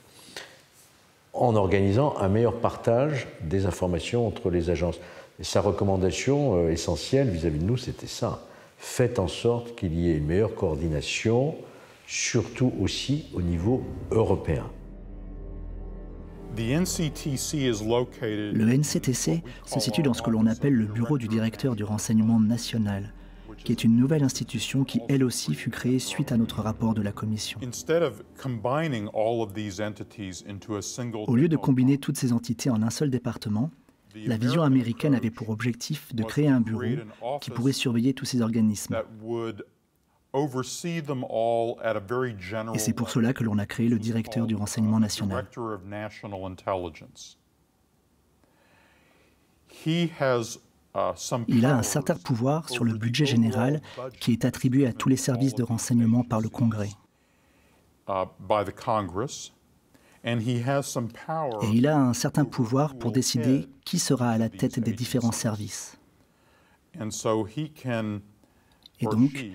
en organisant un meilleur partage des informations entre les agences. Et sa recommandation essentielle vis-à-vis de nous, c'était ça. Faites en sorte qu'il y ait une meilleure coordination, surtout aussi au niveau européen. Le NCTC se situe dans ce que l'on appelle le bureau du directeur du renseignement national, qui est une nouvelle institution qui, elle aussi, fut créée suite à notre rapport de la Commission. Au lieu de combiner toutes ces entités en un seul département, la vision américaine avait pour objectif de créer un bureau qui pourrait surveiller tous ces organismes. Et c'est pour cela que l'on a créé le directeur du renseignement national. Il a un certain pouvoir sur le budget général qui est attribué à tous les services de renseignement par le Congrès. Et il a un certain pouvoir pour décider qui sera à la tête des différents services. Et donc,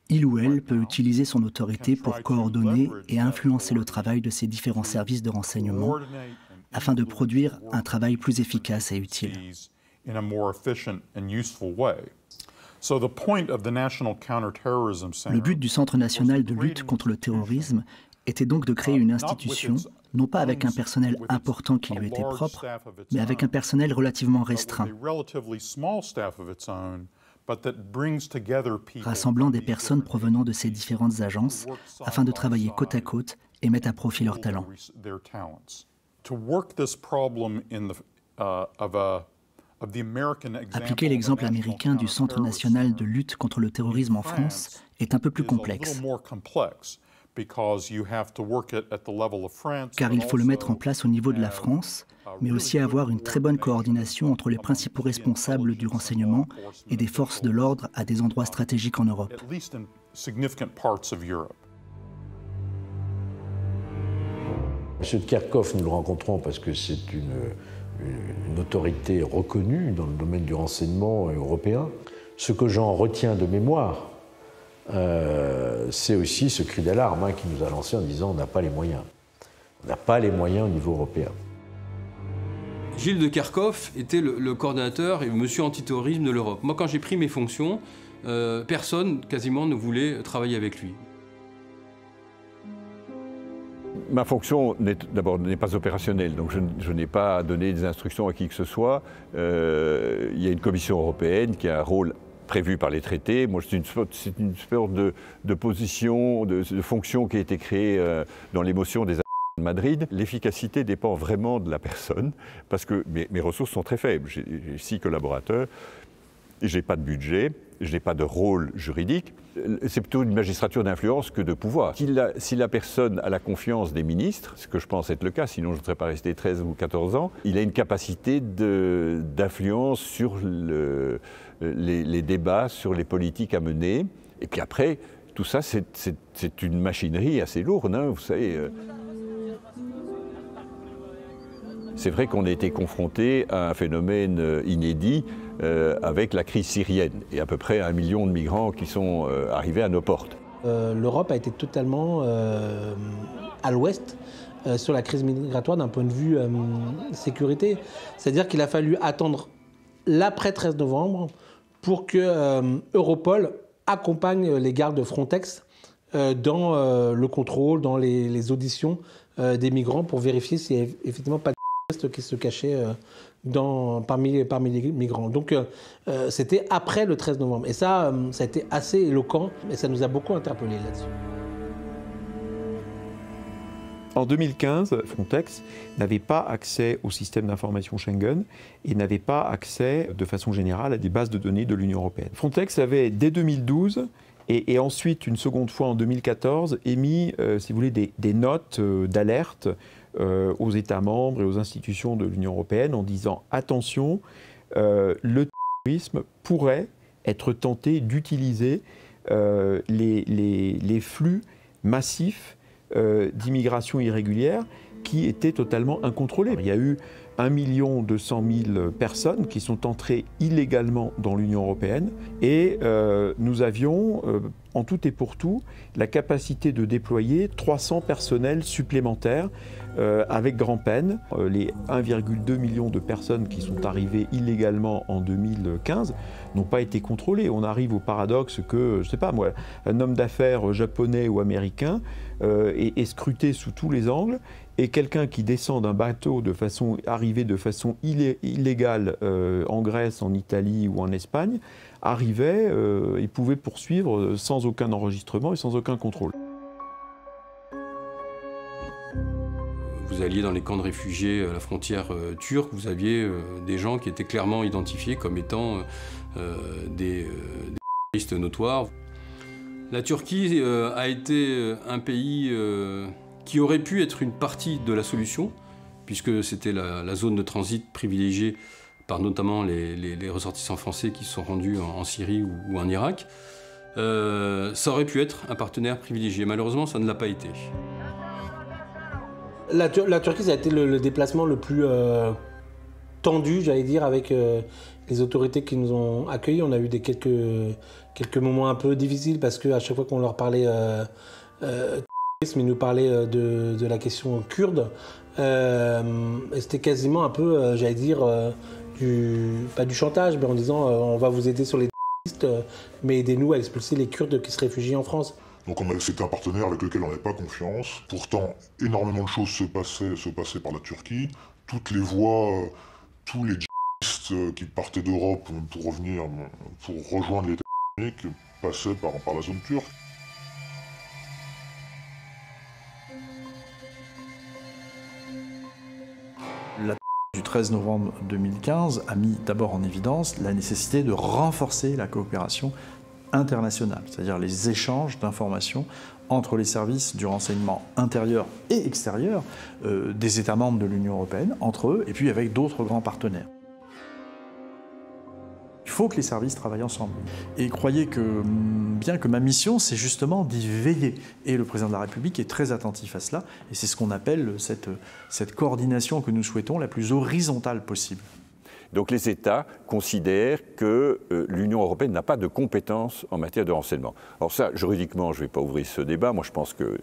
il ou elle peut utiliser son autorité pour coordonner et influencer le travail de ces différents services de renseignement afin de produire un travail plus efficace et utile. Le but du Centre national de lutte contre le terrorisme était donc de créer une institution, non pas avec un personnel important qui lui était propre, mais avec un personnel relativement restreint, rassemblant des personnes provenant de ces différentes agences afin de travailler côte à côte et mettre à profit leurs talents. Appliquer l'exemple américain du Centre national de lutte contre le terrorisme en France est un peu plus complexe, car il faut le mettre en place au niveau de la France, mais aussi avoir une très bonne coordination entre les principaux responsables du renseignement et des forces de l'ordre à des endroits stratégiques en Europe. Monsieur de Kerkhoff, nous le rencontrons parce que c'est une autorité reconnue dans le domaine du renseignement européen. Ce que j'en retiens de mémoire, c'est aussi ce cri d'alarme qui nous a lancé en disant on n'a pas les moyens. On n'a pas les moyens au niveau européen. Gilles de Kerkhoff était le coordonnateur et monsieur antiterrorisme de l'Europe. Moi, quand j'ai pris mes fonctions, personne quasiment ne voulait travailler avec lui. Ma fonction d'abord n'est pas opérationnelle, donc je n'ai pas donné des instructions à qui que ce soit. Il y a une commission européenne qui a un rôle prévu par les traités. Moi, c'est une sorte de position, de fonction qui a été créée dans l'émotion des de Madrid. L'efficacité dépend vraiment de la personne, parce que mes ressources sont très faibles. J'ai 6 collaborateurs, je n'ai pas de budget, je n'ai pas de rôle juridique. C'est plutôt une magistrature d'influence que de pouvoir. Si la personne a la confiance des ministres, ce que je pense être le cas, sinon je ne serais pas resté 13 ou 14 ans, il a une capacité d'influence sur les débats, sur les politiques à mener. Et puis après, tout ça, c'est une machinerie assez lourde, hein, vous savez. C'est vrai qu'on a été confronté à un phénomène inédit avec la crise syrienne et à peu près 1 million de migrants qui sont arrivés à nos portes. L'Europe a été totalement à l'ouest sur la crise migratoire d'un point de vue sécurité. C'est-à-dire qu'il a fallu attendre l'après 13 novembre pour que Europol accompagne les gardes Frontex dans le contrôle, dans les auditions des migrants pour vérifier s'il n'y a effectivement pas de qui se cachait parmi les migrants. Donc c'était après le 13 novembre. Et ça a été assez éloquent et ça nous a beaucoup interpellés là-dessus. En 2015, Frontex n'avait pas accès au système d'information Schengen et n'avait pas accès de façon générale à des bases de données de l'Union européenne. Frontex avait dès 2012 et ensuite une seconde fois en 2014 émis, si vous voulez, des notes d'alerte aux États membres et aux institutions de l'Union européenne en disant « Attention, le terrorisme pourrait être tenté d'utiliser les flux massifs d'immigration irrégulière qui étaient totalement incontrôlés. » Il y a eu 1 200 000 personnes qui sont entrées illégalement dans l'Union européenne et nous avions, en tout et pour tout, la capacité de déployer 300 personnels supplémentaires avec grand-peine. Les 1,2 million de personnes qui sont arrivées illégalement en 2015 n'ont pas été contrôlées. On arrive au paradoxe que, je ne sais pas moi, un homme d'affaires japonais ou américain est scruté sous tous les angles et quelqu'un qui descend d'un bateau arrivé de façon illégale en Grèce, en Italie ou en Espagne, arrivait et pouvait poursuivre sans aucun enregistrement et sans aucun contrôle. Vous alliez dans les camps de réfugiés à la frontière turque, vous aviez des gens qui étaient clairement identifiés comme étant des terroristes notoires. La Turquie a été un pays qui aurait pu être une partie de la solution, puisque c'était la zone de transit privilégiée par notamment les ressortissants français qui se sont rendus en Syrie ou en Irak. Ça aurait pu être un partenaire privilégié. Malheureusement, ça ne l'a pas été. La Turquie, ça a été le déplacement le plus tendu, j'allais dire, avec les autorités qui nous ont accueillis. On a eu quelques moments un peu difficiles parce qu'à chaque fois qu'on leur parlait terrorisme, ils nous parlaient de la question kurde. C'était quasiment un peu, j'allais dire, pas du chantage, mais en disant on va vous aider sur les terroristes, mais aidez-nous à expulser les Kurdes qui se réfugient en France. Donc c'était un partenaire avec lequel on n'avait pas confiance. Pourtant, énormément de choses se passaient par la Turquie. Toutes les voies, tous les djihadistes qui partaient d'Europe pour rejoindre l'État islamique passaient par la zone turque. La du 13 novembre 2015 a mis d'abord en évidence la nécessité de renforcer la coopération internationale, c'est-à-dire les échanges d'informations entre les services du renseignement intérieur et extérieur des États membres de l'Union européenne, entre eux, et puis avec d'autres grands partenaires. Il faut que les services travaillent ensemble. Et croyez que, bien que ma mission, c'est justement d'y veiller. Et le président de la République est très attentif à cela, et c'est ce qu'on appelle cette coordination que nous souhaitons la plus horizontale possible. Donc les États considèrent que l'Union européenne n'a pas de compétences en matière de renseignement. Alors ça, juridiquement, je ne vais pas ouvrir ce débat. Moi, je pense que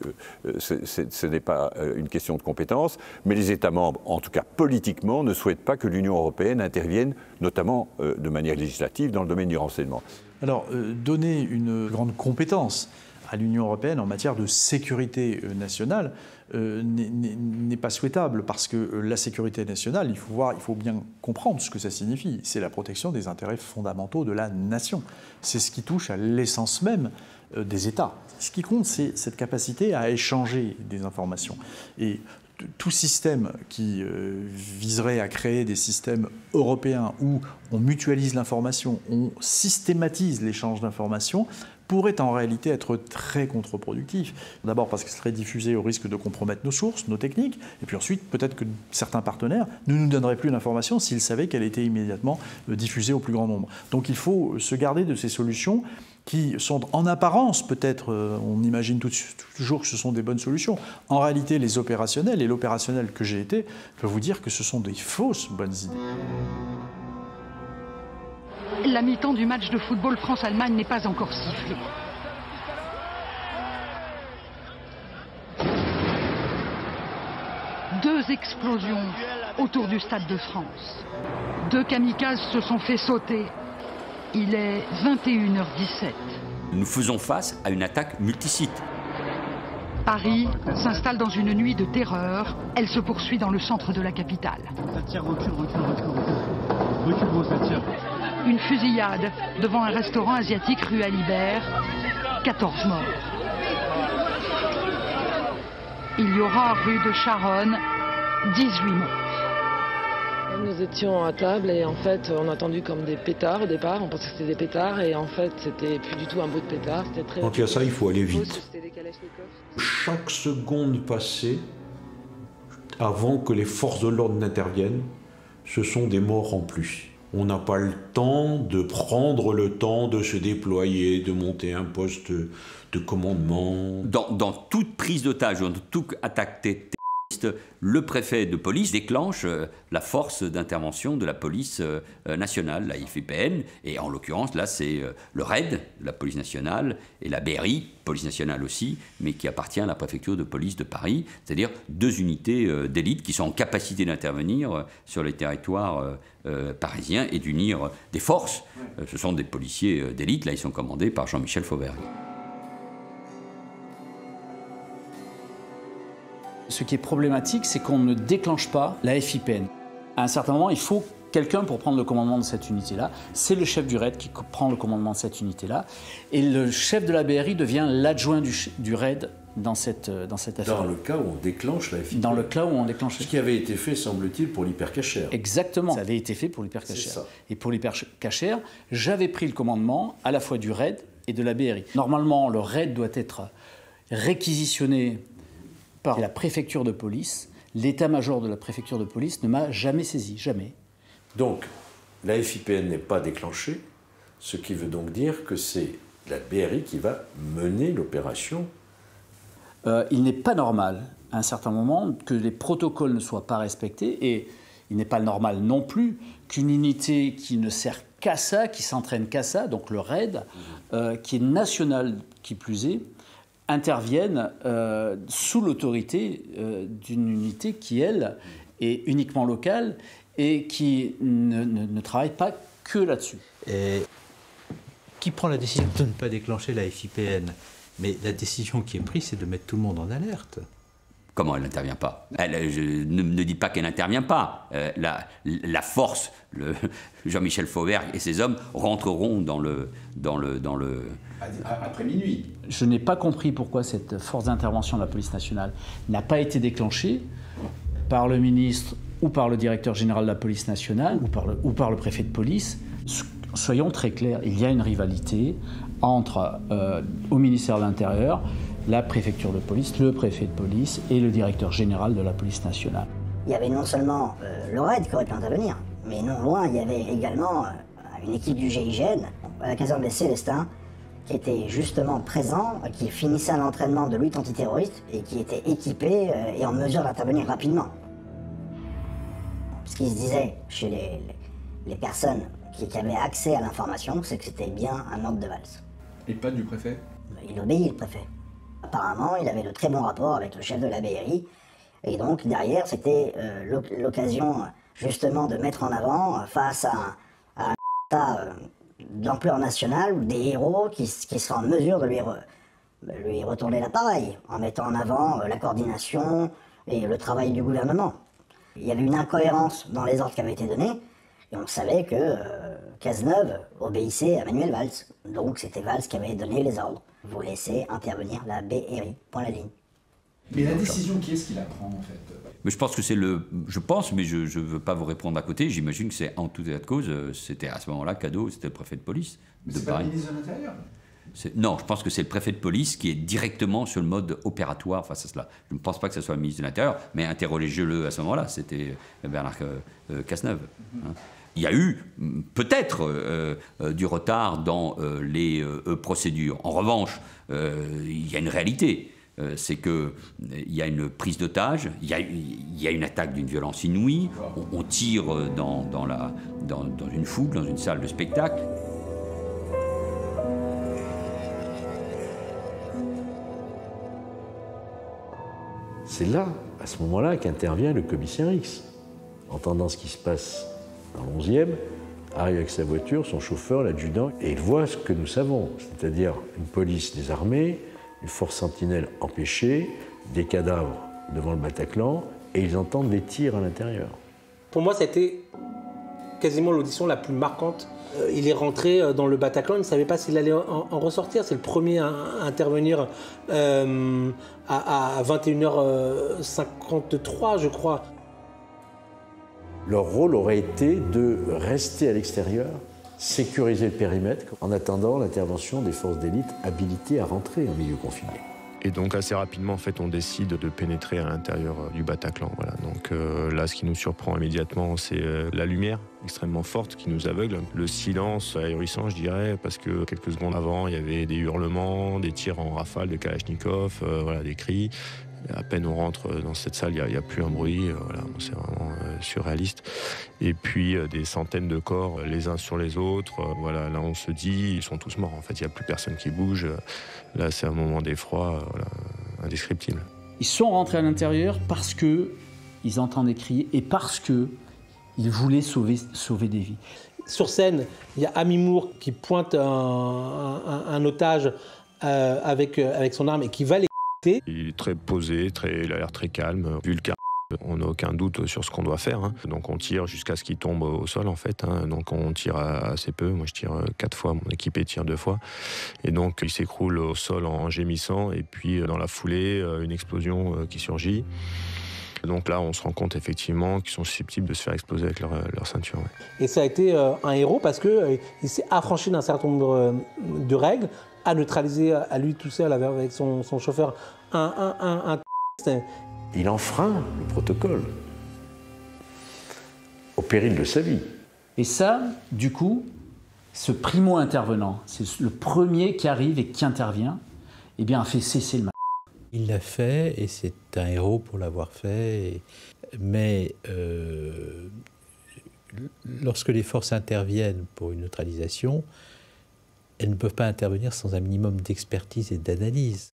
ce n'est pas une question de compétences. Mais les États membres, en tout cas politiquement, ne souhaitent pas que l'Union européenne intervienne, notamment de manière législative, dans le domaine du renseignement. Alors, donner une grande compétence à l'Union européenne en matière de sécurité nationale n'est pas souhaitable, parce que la sécurité nationale, il faut bien comprendre ce que ça signifie. C'est la protection des intérêts fondamentaux de la nation. C'est ce qui touche à l'essence même des États. Ce qui compte, c'est cette capacité à échanger des informations. Et tout système qui viserait à créer des systèmes européens où on mutualise l'information, on systématise l'échange d'informations, pourrait en réalité être très contre-productif. D'abord parce que ce serait diffusé au risque de compromettre nos sources, nos techniques, et puis ensuite peut-être que certains partenaires ne nous donneraient plus l'information s'ils savaient qu'elle était immédiatement diffusée au plus grand nombre. Donc il faut se garder de ces solutions qui sont en apparence, peut-être, on imagine toujours que ce sont des bonnes solutions. En réalité, les opérationnels, et l'opérationnel que j'ai été, peuvent vous dire que ce sont des fausses bonnes idées. La mi-temps du match de football France-Allemagne n'est pas encore sifflée. Deux explosions autour du Stade de France. Deux kamikazes se sont fait sauter. Il est 21h17. Nous faisons face à une attaque multisite. Paris s'installe dans une nuit de terreur. Elle se poursuit dans le centre de la capitale. Ça tire, recule. Recule, gros, ça tire. Une fusillade devant un restaurant asiatique rue Alibert. 14 morts. Il y aura rue de Charonne 18 morts. Nous étions à table et en fait on a entendu comme des pétards au départ, on pensait que c'était des pétards et en fait c'était plus du tout un bout de pétard. Quand il y a ça, il faut aller vite. Chaque seconde passée, avant que les forces de l'ordre n'interviennent, ce sont des morts en plus. On n'a pas le temps de prendre le temps de se déployer, de monter un poste de commandement. Dans toute prise d'otage, dans toute attaque terroriste, le préfet de police déclenche la force d'intervention de la police nationale, la IFPN, et en l'occurrence là c'est le RAID, la police nationale, et la BRI, police nationale aussi, mais qui appartient à la préfecture de police de Paris, c'est-à-dire deux unités d'élite qui sont en capacité d'intervenir sur les territoires parisiens et d'unir des forces. Ce sont des policiers d'élite, là ils sont commandés par Jean-Michel Fauvergue. Ce qui est problématique, c'est qu'on ne déclenche pas la FIPN. À un certain moment, il faut quelqu'un pour prendre le commandement de cette unité-là. C'est le chef du RAID qui prend le commandement de cette unité-là. Et le chef de la BRI devient l'adjoint du RAID dans cette affaire. Dans le cas où on déclenche la FIPN. Dans le cas où on déclenche la FIPN. Ce qui avait été fait, semble-t-il, pour l'hypercachère. Exactement, ça avait été fait pour l'hypercachère. Et pour l'hypercachère, j'avais pris le commandement à la fois du RAID et de la BRI. Normalement, le RAID doit être réquisitionné par la préfecture de police. L'état-major de la préfecture de police ne m'a jamais saisi, jamais. Donc, la FIPN n'est pas déclenchée, ce qui veut donc dire que c'est la BRI qui va mener l'opération. Il n'est pas normal, à un certain moment, que les protocoles ne soient pas respectés, et il n'est pas normal non plus qu'une unité qui ne sert qu'à ça, qui s'entraîne qu'à ça, donc le RAID, qui est national qui plus est, interviennent sous l'autorité d'une unité qui, elle, est uniquement locale et qui ne travaille pas que là-dessus. Et qui prend la décision de ne pas déclencher la FIPN? Mais la décision qui est prise, c'est de mettre tout le monde en alerte. Comment elle n'intervient pas? Ne dis pas qu'elle n'intervient pas. La force, Jean-Michel Fauvergue et ses hommes rentreront dans le... Après minuit. Je n'ai pas compris pourquoi cette force d'intervention de la police nationale n'a pas été déclenchée par le ministre ou par le directeur général de la police nationale ou par le préfet de police. Soyons très clairs, il y a une rivalité entre, au ministère de l'Intérieur, la préfecture de police, le préfet de police et le directeur général de la police nationale. Il y avait non seulement le RAID qui aurait pu intervenir, mais non loin, il y avait également une équipe du GIGN, à la caserne des Célestins, qui était justement présent, qui finissait un entraînement de lutte antiterroriste et qui était équipé et en mesure d'intervenir rapidement. Ce qui se disait chez les personnes qui avaient accès à l'information, c'est que c'était bien un ordre de valse. Et pas du préfet? Il obéit, le préfet. Apparemment, il avait de très bons rapports avec le chef de la BRI, et donc derrière, c'était l'occasion justement de mettre en avant, face à un état d'ampleur nationale, ou des héros qui seraient en mesure de lui retourner l'appareil, en mettant en avant la coordination et le travail du gouvernement. Il y avait une incohérence dans les ordres qui avaient été donnés, et on savait que Cazeneuve obéissait à Manuel Valls. Donc c'était Valls qui avait donné les ordres. Vous laissez intervenir la BRI, point la ligne. Mais la décision, qui est-ce qui la prend en fait? Mais je pense que c'est le... Je pense, mais je ne veux pas vous répondre à côté, j'imagine que c'est en tout état de cause, c'était à ce moment-là, Cadeau, c'était le préfet de police de C'est Paris. pas le ministre de l'Intérieur? Non, je pense que c'est le préfet de police qui est directement sur le mode opératoire face à cela. Je ne pense pas que ce soit le ministre de l'Intérieur, mais interrogez-le à ce moment-là, c'était Bernard Cazeneuve. Hein. Il y a eu peut-être du retard dans les procédures. En revanche, il y a une réalité. C'est qu'il y a une prise d'otage, il y a une attaque d'une violence inouïe, on tire dans une foule, dans une salle de spectacle. C'est là, à ce moment-là, qu'intervient le commissaire X. Entendant ce qui se passe dans le 11e, arrive avec sa voiture, son chauffeur, l'adjudant, et il voit ce que nous savons, c'est-à-dire une police désarmée, une force sentinelle empêchée, des cadavres devant le Bataclan, et ils entendent des tirs à l'intérieur. Pour moi, c'était quasiment l'audition la plus marquante. Il est rentré dans le Bataclan, il ne savait pas s'il allait en ressortir. C'est le premier à intervenir à 21h53, je crois. Leur rôle aurait été de rester à l'extérieur, sécuriser le périmètre, en attendant l'intervention des forces d'élite habilitées à rentrer en milieu confiné. Et donc assez rapidement, en fait, on décide de pénétrer à l'intérieur du Bataclan. Voilà. Donc là, ce qui nous surprend immédiatement, c'est la lumière extrêmement forte qui nous aveugle. Le silence ahurissant, je dirais, parce que quelques secondes avant, il y avait des hurlements, des tirs en rafale de Kalachnikov, voilà, des cris. À peine on rentre dans cette salle, il n'y a plus un bruit, voilà, c'est vraiment surréaliste. Et puis des centaines de corps les uns sur les autres, voilà, là on se dit, ils sont tous morts, en fait, il n'y a plus personne qui bouge. Là c'est un moment d'effroi voilà, indescriptible. Ils sont rentrés à l'intérieur parce qu'ils entendaient crier et parce qu'ils voulaient sauver des vies. Sur scène, il y a Amy Moore qui pointe un otage avec son arme et qui va les... Il est très posé, il a l'air très calme. Vu le cas, on n'a aucun doute sur ce qu'on doit faire. Hein. Donc on tire jusqu'à ce qu'il tombe au sol en fait. Hein. Donc on tire assez peu. Moi je tire 4 fois, mon équipé tire 2 fois. Et donc il s'écroule au sol en gémissant. Et puis dans la foulée, une explosion qui surgit. Donc là, on se rend compte effectivement qu'ils sont susceptibles de se faire exploser avec leur ceinture. Ouais. Et ça a été un héros parce qu'il s'est affranchi d'un certain nombre de règles, à neutraliser à lui tout seul avec son chauffeur Il enfreint le protocole au péril de sa vie. Et ça, du coup, ce primo-intervenant, c'est le premier qui arrive et qui intervient, eh bien, a fait cesser le mal. Il l'a fait et c'est un héros pour l'avoir fait. Mais lorsque les forces interviennent pour une neutralisation, elles ne peuvent pas intervenir sans un minimum d'expertise et d'analyse.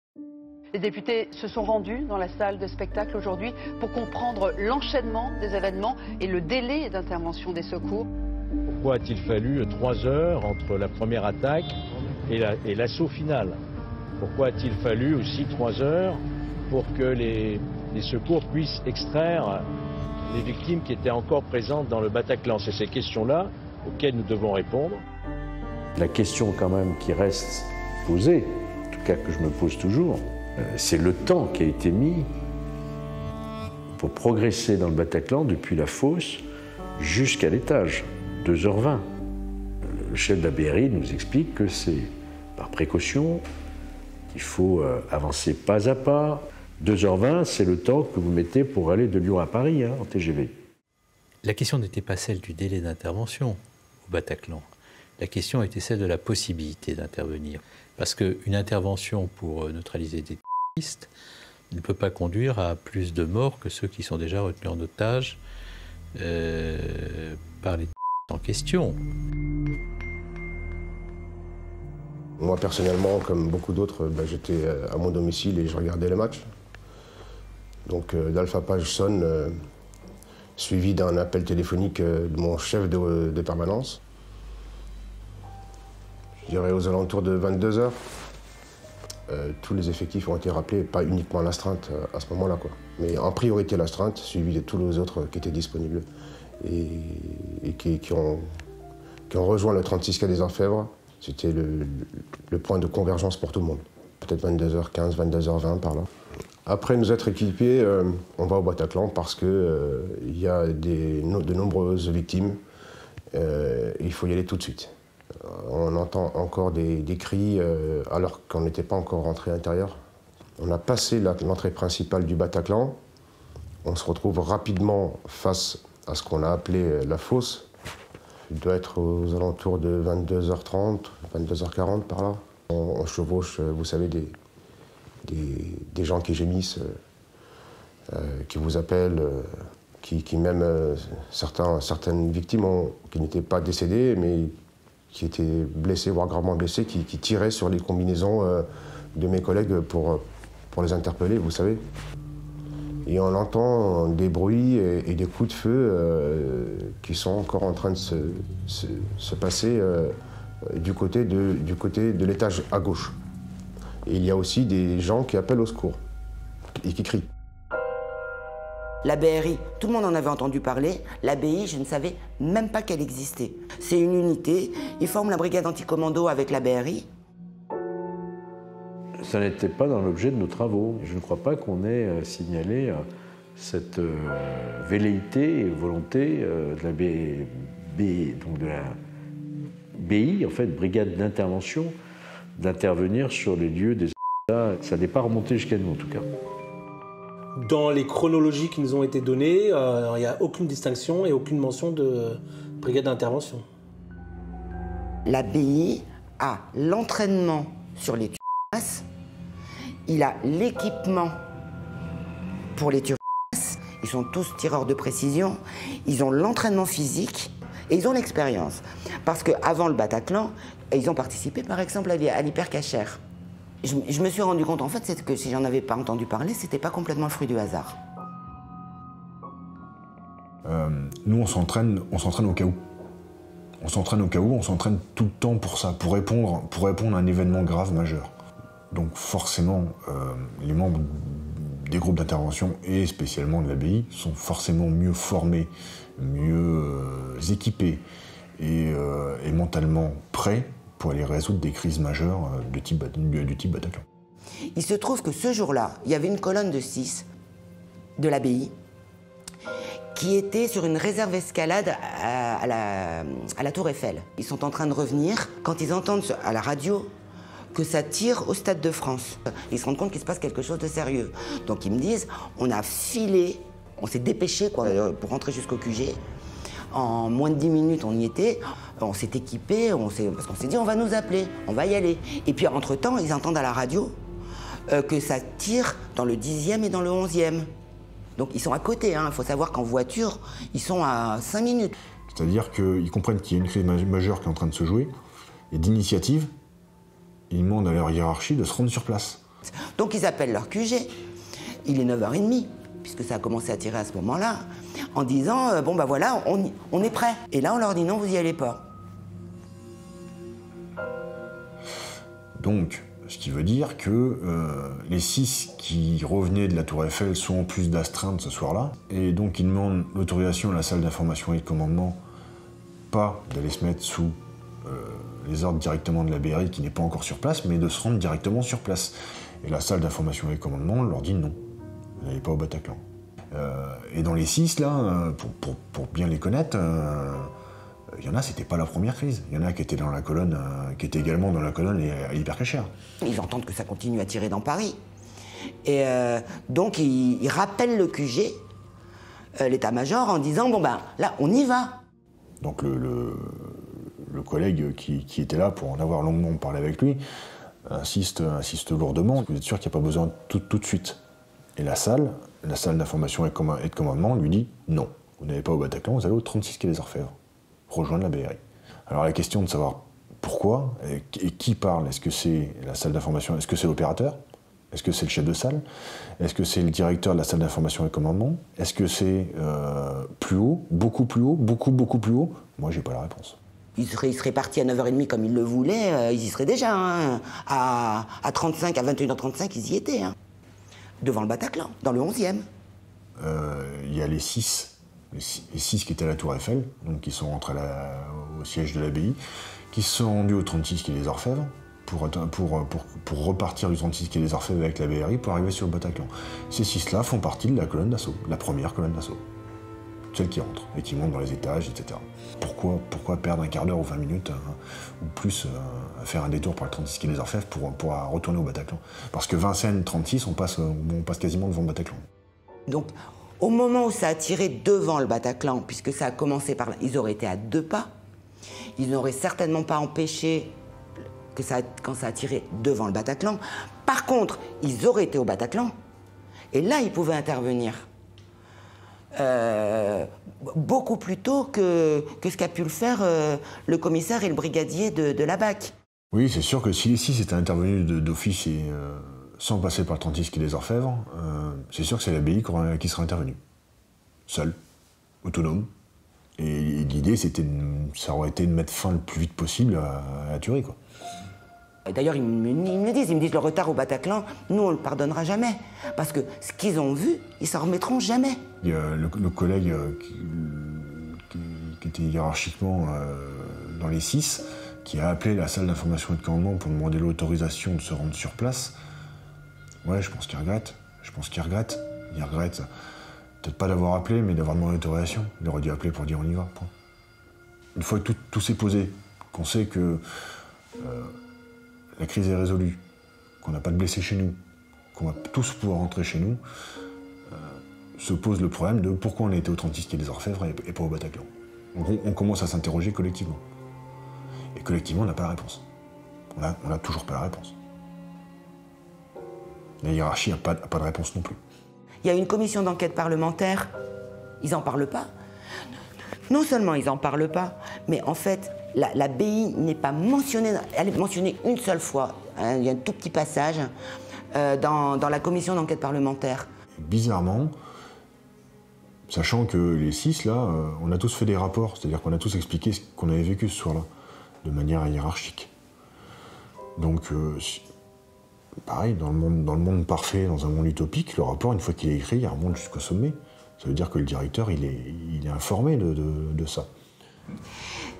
Les députés se sont rendus dans la salle de spectacle aujourd'hui pour comprendre l'enchaînement des événements et le délai d'intervention des secours. Pourquoi a-t-il fallu 3 heures entre la première attaque et l'assaut final? Pourquoi a-t-il fallu aussi 3 heures pour que les secours puissent extraire les victimes qui étaient encore présentes dans le Bataclan? C'est ces questions-là auxquelles nous devons répondre. La question quand même qui reste posée, en tout cas que je me pose toujours, c'est le temps qui a été mis pour progresser dans le Bataclan depuis la fosse jusqu'à l'étage, 2h20. Le chef de la BRI nous explique que c'est par précaution, qu'il faut avancer pas à pas. 2h20, c'est le temps que vous mettez pour aller de Lyon à Paris en TGV. La question n'était pas celle du délai d'intervention au Bataclan. La question était celle de la possibilité d'intervenir. Parce qu'une intervention pour neutraliser des terroristes ne peut pas conduire à plus de morts que ceux qui sont déjà retenus en otage par les terroristes en question. Moi, personnellement, comme beaucoup d'autres, j'étais à mon domicile et je regardais le match. Donc, l'alphapage sonne, suivi d'un appel téléphonique de mon chef de permanence. Je dirais aux alentours de 22 h. Tous les effectifs ont été rappelés, pas uniquement l'astreinte à ce moment-là, quoi. Mais en priorité l'astreinte, suivi de tous les autres qui étaient disponibles et qui ont rejoint le 36 quai des Orfèvres. C'était le point de convergence pour tout le monde. Peut-être 22h15, 22h20 par là. Après nous être équipés, on va au Bataclan parce qu'il y a de nombreuses victimes. Il faut y aller tout de suite. On entend encore des cris alors qu'on n'était pas encore rentré à l'intérieur. On a passé l'entrée principale du Bataclan. On se retrouve rapidement face à ce qu'on a appelé la fosse. Il doit être aux alentours de 22h30, 22h40 par là. On chevauche, vous savez, des gens qui gémissent, qui vous appellent, qui même certaines victimes qui n'étaient pas décédées, mais qui étaient blessés, voire gravement blessés, qui tiraient sur les combinaisons de mes collègues pour les interpeller, vous savez. Et on entend des bruits et des coups de feu qui sont encore en train de se passer du côté de l'étage à gauche. Et il y a aussi des gens qui appellent au secours et qui crient. La BRI, tout le monde en avait entendu parler. La BI, je ne savais même pas qu'elle existait. C'est une unité, ils forment la brigade anticommando avec la BRI. Ça n'était pas dans l'objet de nos travaux. Je ne crois pas qu'on ait signalé cette velléité et volonté de la BI, en fait, brigade d'intervention, d'intervenir sur les lieux des attentats. Ça n'est pas remonté jusqu'à nous, en tout cas. Dans les chronologies qui nous ont été données, il n'y a aucune distinction et aucune mention de brigade d'intervention. La BI a l'entraînement sur les tueurs de masse, il a l'équipement pour les tueurs de masse, ils sont tous tireurs de précision, ils ont l'entraînement physique et ils ont l'expérience. Parce qu'avant le Bataclan, ils ont participé par exemple à l'hypercachère. Je me suis rendu compte en fait que si j'en avais pas entendu parler, c'était pas complètement le fruit du hasard. Nous on s'entraîne au cas où. On s'entraîne au cas où, on s'entraîne tout le temps pour ça, pour répondre à un événement grave majeur. Donc forcément, les membres des groupes d'intervention et spécialement de l'ABI sont forcément mieux formés, mieux équipés et mentalement prêts pour aller résoudre des crises majeures du type Bataclan. Il se trouve que ce jour-là, il y avait une colonne de 6 de l'ABI qui était sur une réserve escalade à la Tour Eiffel. Ils sont en train de revenir quand ils entendent à la radio que ça tire au Stade de France. Ils se rendent compte qu'il se passe quelque chose de sérieux. Donc ils me disent, on a filé, on s'est dépêché pour rentrer jusqu'au QG. En moins de 10 minutes, on y était, on s'est équipé, parce qu'on s'est dit on va nous appeler, on va y aller. Et puis entre-temps, ils entendent à la radio que ça tire dans le 10e et dans le 11e. Donc ils sont à côté, il faut savoir qu'en voiture, ils sont à 5 minutes. C'est-à-dire qu'ils comprennent qu'il y a une crise majeure qui est en train de se jouer, et d'initiative, ils demandent à leur hiérarchie de se rendre sur place. Donc ils appellent leur QG, il est 9h30, puisque ça a commencé à tirer à ce moment-là, en disant, bon ben voilà, on est prêt. Et là, on leur dit non, vous n'y allez pas. Donc, ce qui veut dire que les 6 qui revenaient de la Tour Eiffel sont en plus d'astreinte ce soir-là, et donc ils demandent l'autorisation à la salle d'information et de commandement, pas d'aller se mettre sous les ordres directement de la BRI qui n'est pas encore sur place, mais de se rendre directement sur place. Et la salle d'information et de commandement leur dit non, vous n'allez pas au Bataclan. Et dans les 6, là, pour bien les connaître, il y en a, c'était pas la première crise. Il y en a qui étaient dans la colonne, qui étaient également dans la colonne à l'hypercachère. Ils entendent que ça continue à tirer dans Paris. Et donc, ils rappellent le QG, l'état-major, en disant, bon ben, là, on y va. Donc, le collègue qui était là pour en avoir longuement parlé avec lui, insiste lourdement. Vous êtes sûr qu'il n'y a pas besoin tout de suite. Et la salle d'information et de commandement lui dit non, vous n'allez pas au Bataclan, vous allez au 36 quai des Orfèvres, rejoindre la BRI. Alors la question de savoir pourquoi et qui parle, est-ce que c'est la salle d'information, est-ce que c'est l'opérateur, est-ce que c'est le chef de salle, est-ce que c'est le directeur de la salle d'information et commandement, est-ce que c'est plus haut, beaucoup plus haut, beaucoup plus haut? Moi j'ai pas la réponse. Ils seraient partis à 9h30 comme ils le voulaient, ils y seraient déjà. Hein. À 21h35, ils y étaient. Hein. Devant le Bataclan, dans le 11e. Il y a les six qui étaient à la Tour Eiffel, donc qui sont rentrés au siège de l'abbaye, qui se sont rendus au 36 quai des Orfèvres pour repartir du 36 quai des Orfèvres avec la BRI pour arriver sur le Bataclan. Ces six-là font partie de la colonne d'assaut, la première colonne d'assaut. Celle qui rentre et qui monte dans les étages, etc. Pourquoi perdre un quart d'heure ou 20 minutes ou plus à faire un détour par le 36 quai des Orfèvres pour retourner au Bataclan? Parce que Vincennes 36, on passe quasiment devant le Bataclan. Donc, au moment où ça a tiré devant le Bataclan, puisque ça a commencé par là, ils auraient été à 2 pas. Ils n'auraient certainement pas empêché quand ça a tiré devant le Bataclan. Par contre, ils auraient été au Bataclan. Et là, ils pouvaient intervenir. Beaucoup plus tôt que ce qu'a pu le faire le commissaire et le brigadier de la BAC. Oui, c'est sûr que si les 6 étaient intervenus d'office et sans passer par le 36 quai des Orfèvres, c'est sûr que c'est l'abbaye qui serait intervenue. Seule, autonome. Et l'idée, ça aurait été de mettre fin le plus vite possible à la tuerie, quoi. D'ailleurs, ils me disent, le retard au Bataclan, nous, on le pardonnera jamais. Parce que ce qu'ils ont vu, ils s'en remettront jamais. Il y a le collègue qui était hiérarchiquement dans les 6, qui a appelé la salle d'information et de commandement pour demander l'autorisation de se rendre sur place. Ouais, je pense qu'il regrette. Il regrette peut-être pas d'avoir appelé, mais d'avoir demandé l'autorisation. Il aurait dû appeler pour dire on y va. Point. Une fois que tout s'est posé, qu'on sait que la crise est résolue, qu'on n'a pas de blessés chez nous, qu'on va tous pouvoir rentrer chez nous, se pose le problème de pourquoi on a été au 36 quai des Orfèvres et pas au Bataclan. On commence à s'interroger collectivement. Et collectivement, on n'a pas la réponse. On n'a toujours pas la réponse. La hiérarchie n'a pas de réponse non plus. Il y a une commission d'enquête parlementaire, ils n'en parlent pas. Non seulement ils n'en parlent pas, mais en fait, la BI n'est pas mentionnée, elle est mentionnée une seule fois, hein, il y a un tout petit passage dans la commission d'enquête parlementaire. Bizarrement, sachant que les 6, là, on a tous fait des rapports, c'est-à-dire qu'on a tous expliqué ce qu'on avait vécu ce soir-là, de manière hiérarchique. Donc, pareil, dans le monde parfait, dans un monde utopique, le rapport, une fois qu'il est écrit, il remonte jusqu'au sommet. Ça veut dire que le directeur, il est informé de ça.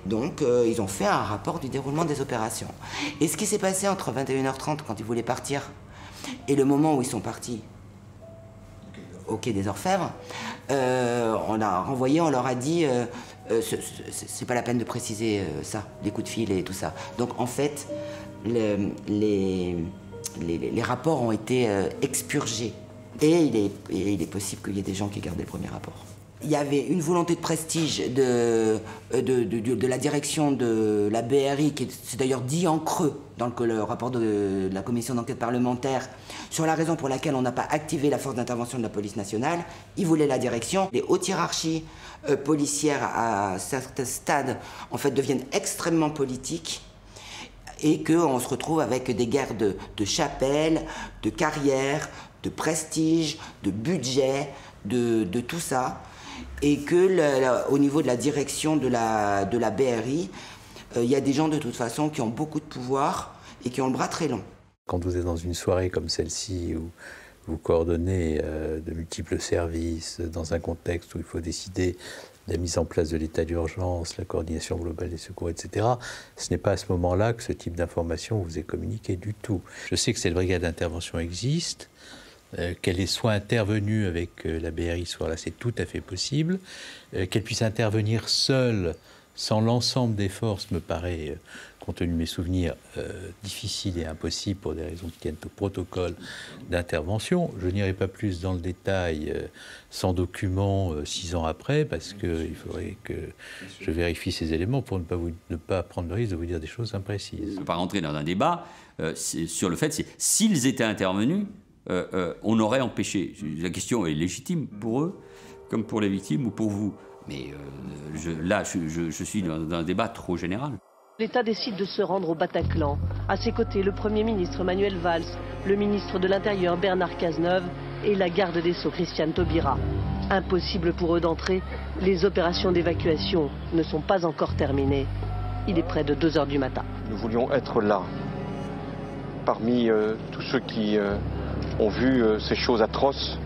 Donc, ils ont fait un rapport du déroulement des opérations. Et ce qui s'est passé entre 21h30, quand ils voulaient partir, et le moment où ils sont partis au quai des Orfèvres, on a renvoyé, on leur a dit c'est pas la peine de préciser ça, les coups de fil et tout ça. Donc, en fait, les rapports ont été expurgés. Et il est possible qu'il y ait des gens qui gardent les premiers rapports. Il y avait une volonté de prestige de la direction de la BRI, qui c'est d'ailleurs dit en creux dans le rapport de la commission d'enquête parlementaire, sur la raison pour laquelle on n'a pas activé la force d'intervention de la police nationale. Ils voulaient la direction. Les hautes hiérarchies policières à certains stades, en fait, deviennent extrêmement politiques. Et qu'on se retrouve avec des guerres de chapelles, de carrières, de prestige, de budget, de tout ça. Et que au niveau de la direction de la BRI, il y a des gens de toute façon qui ont beaucoup de pouvoir et qui ont le bras très long. Quand vous êtes dans une soirée comme celle-ci, où vous coordonnez de multiples services, dans un contexte où il faut décider de la mise en place de l'état d'urgence, la coordination globale des secours, etc., ce n'est pas à ce moment-là que ce type d'information vous est communiqué du tout. Je sais que cette brigade d'intervention existe, qu'elle soit intervenue avec la BRI ce soir-là, c'est tout à fait possible. Qu'elle puisse intervenir seule, sans l'ensemble des forces, me paraît, compte tenu de mes souvenirs, difficile et impossible pour des raisons qui tiennent au protocole d'intervention. Je n'irai pas plus dans le détail sans document 6 ans après, parce qu'il faudrait que je vérifie ces éléments pour ne pas prendre le risque de vous dire des choses imprécises. On ne peut pas rentrer dans un débat sur le fait, s'ils étaient intervenus, on aurait empêché. La question est légitime pour eux, comme pour les victimes ou pour vous. Mais je suis dans un débat trop général. L'État décide de se rendre au Bataclan. À ses côtés, le Premier ministre Manuel Valls, le ministre de l'Intérieur Bernard Cazeneuve et la garde des Sceaux Christiane Taubira. Impossible pour eux d'entrer, les opérations d'évacuation ne sont pas encore terminées. Il est près de 2 h du matin. Nous voulions être là, parmi tous ceux qui ont vu ces choses atroces,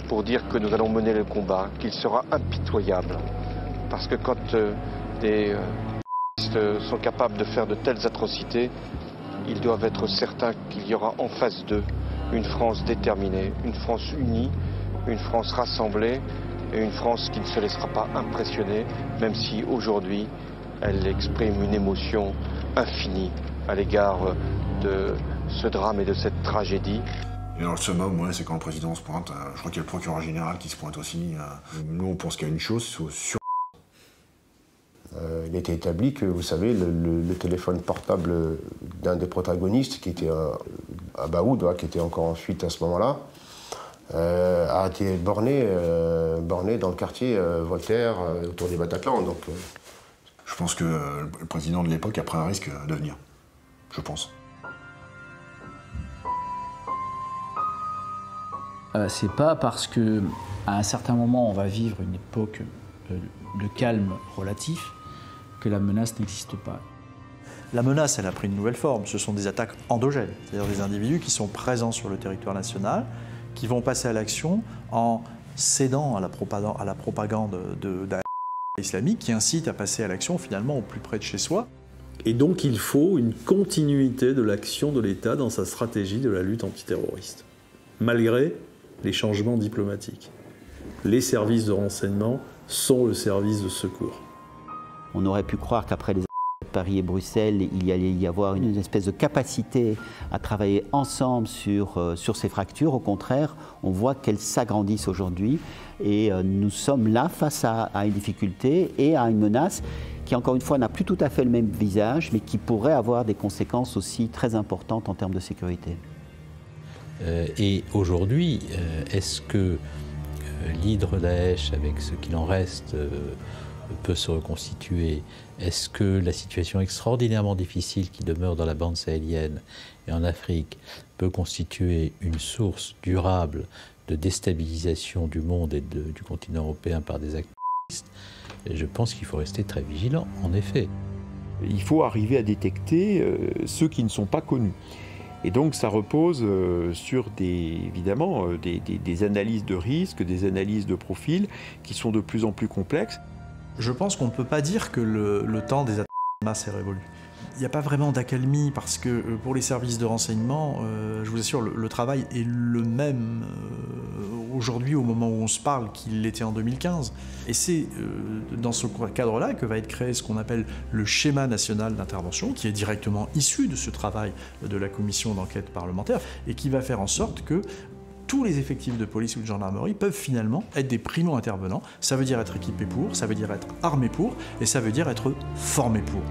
pour dire que nous allons mener le combat, qu'il sera impitoyable. Parce que quand des sont capables de faire de telles atrocités, ils doivent être certains qu'il y aura en face d'eux une France déterminée, une France unie, une France rassemblée et une France qui ne se laissera pas impressionner, même si aujourd'hui elle exprime une émotion infinie à l'égard de ce drame et de cette tragédie. Et alors le summum, ouais, c'est quand le président se pointe, je crois qu'il y a le procureur général qui se pointe aussi. Nous on pense qu'il y a une chose, sur il était établi que, vous savez, le téléphone portable d'un des protagonistes, qui était à Baoud, qui était encore en fuite à ce moment-là, a été borné dans le quartier Voltaire, autour du Bataclan. Donc, je pense que le président de l'époque a pris un risque de venir. Je pense. C'est pas parce que à un certain moment on va vivre une époque de calme relatif que la menace n'existe pas. La menace, elle a pris une nouvelle forme. Ce sont des attaques endogènes, c'est-à-dire des individus qui sont présents sur le territoire national, qui vont passer à l'action en cédant à la propagande d'État islamique, qui incite à passer à l'action finalement au plus près de chez soi. Et donc il faut une continuité de l'action de l'État dans sa stratégie de la lutte antiterroriste, malgré les changements diplomatiques. Les services de renseignement sont le service de secours. On aurait pu croire qu'après les de Paris et Bruxelles, il y allait y avoir une espèce de capacité à travailler ensemble sur ces fractures. Au contraire, on voit qu'elles s'agrandissent aujourd'hui et nous sommes là face à une difficulté et à une menace qui, encore une fois, n'a plus tout à fait le même visage, mais qui pourrait avoir des conséquences aussi très importantes en termes de sécurité. Et aujourd'hui, est-ce que l'hydre Daesh, avec ce qu'il en reste, peut se reconstituer? Est-ce que la situation extraordinairement difficile qui demeure dans la bande sahélienne et en Afrique peut constituer une source durable de déstabilisation du monde et du continent européen par des activistes? Je pense qu'il faut rester très vigilant, en effet. Il faut arriver à détecter ceux qui ne sont pas connus. Et donc ça repose sur évidemment des analyses de risque, des analyses de profil qui sont de plus en plus complexes. Je pense qu'on ne peut pas dire que le temps des attaques de masse est révolu. Il n'y a pas vraiment d'accalmie parce que pour les services de renseignement, je vous assure, le travail est le même aujourd'hui au moment où on se parle qu'il l'était en 2015. Et c'est dans ce cadre-là que va être créé ce qu'on appelle le schéma national d'intervention, qui est directement issu de ce travail de la commission d'enquête parlementaire et qui va faire en sorte que tous les effectifs de police ou de gendarmerie peuvent finalement être des primo-intervenants. Ça veut dire être équipés pour, ça veut dire être armés pour, et ça veut dire être formés pour.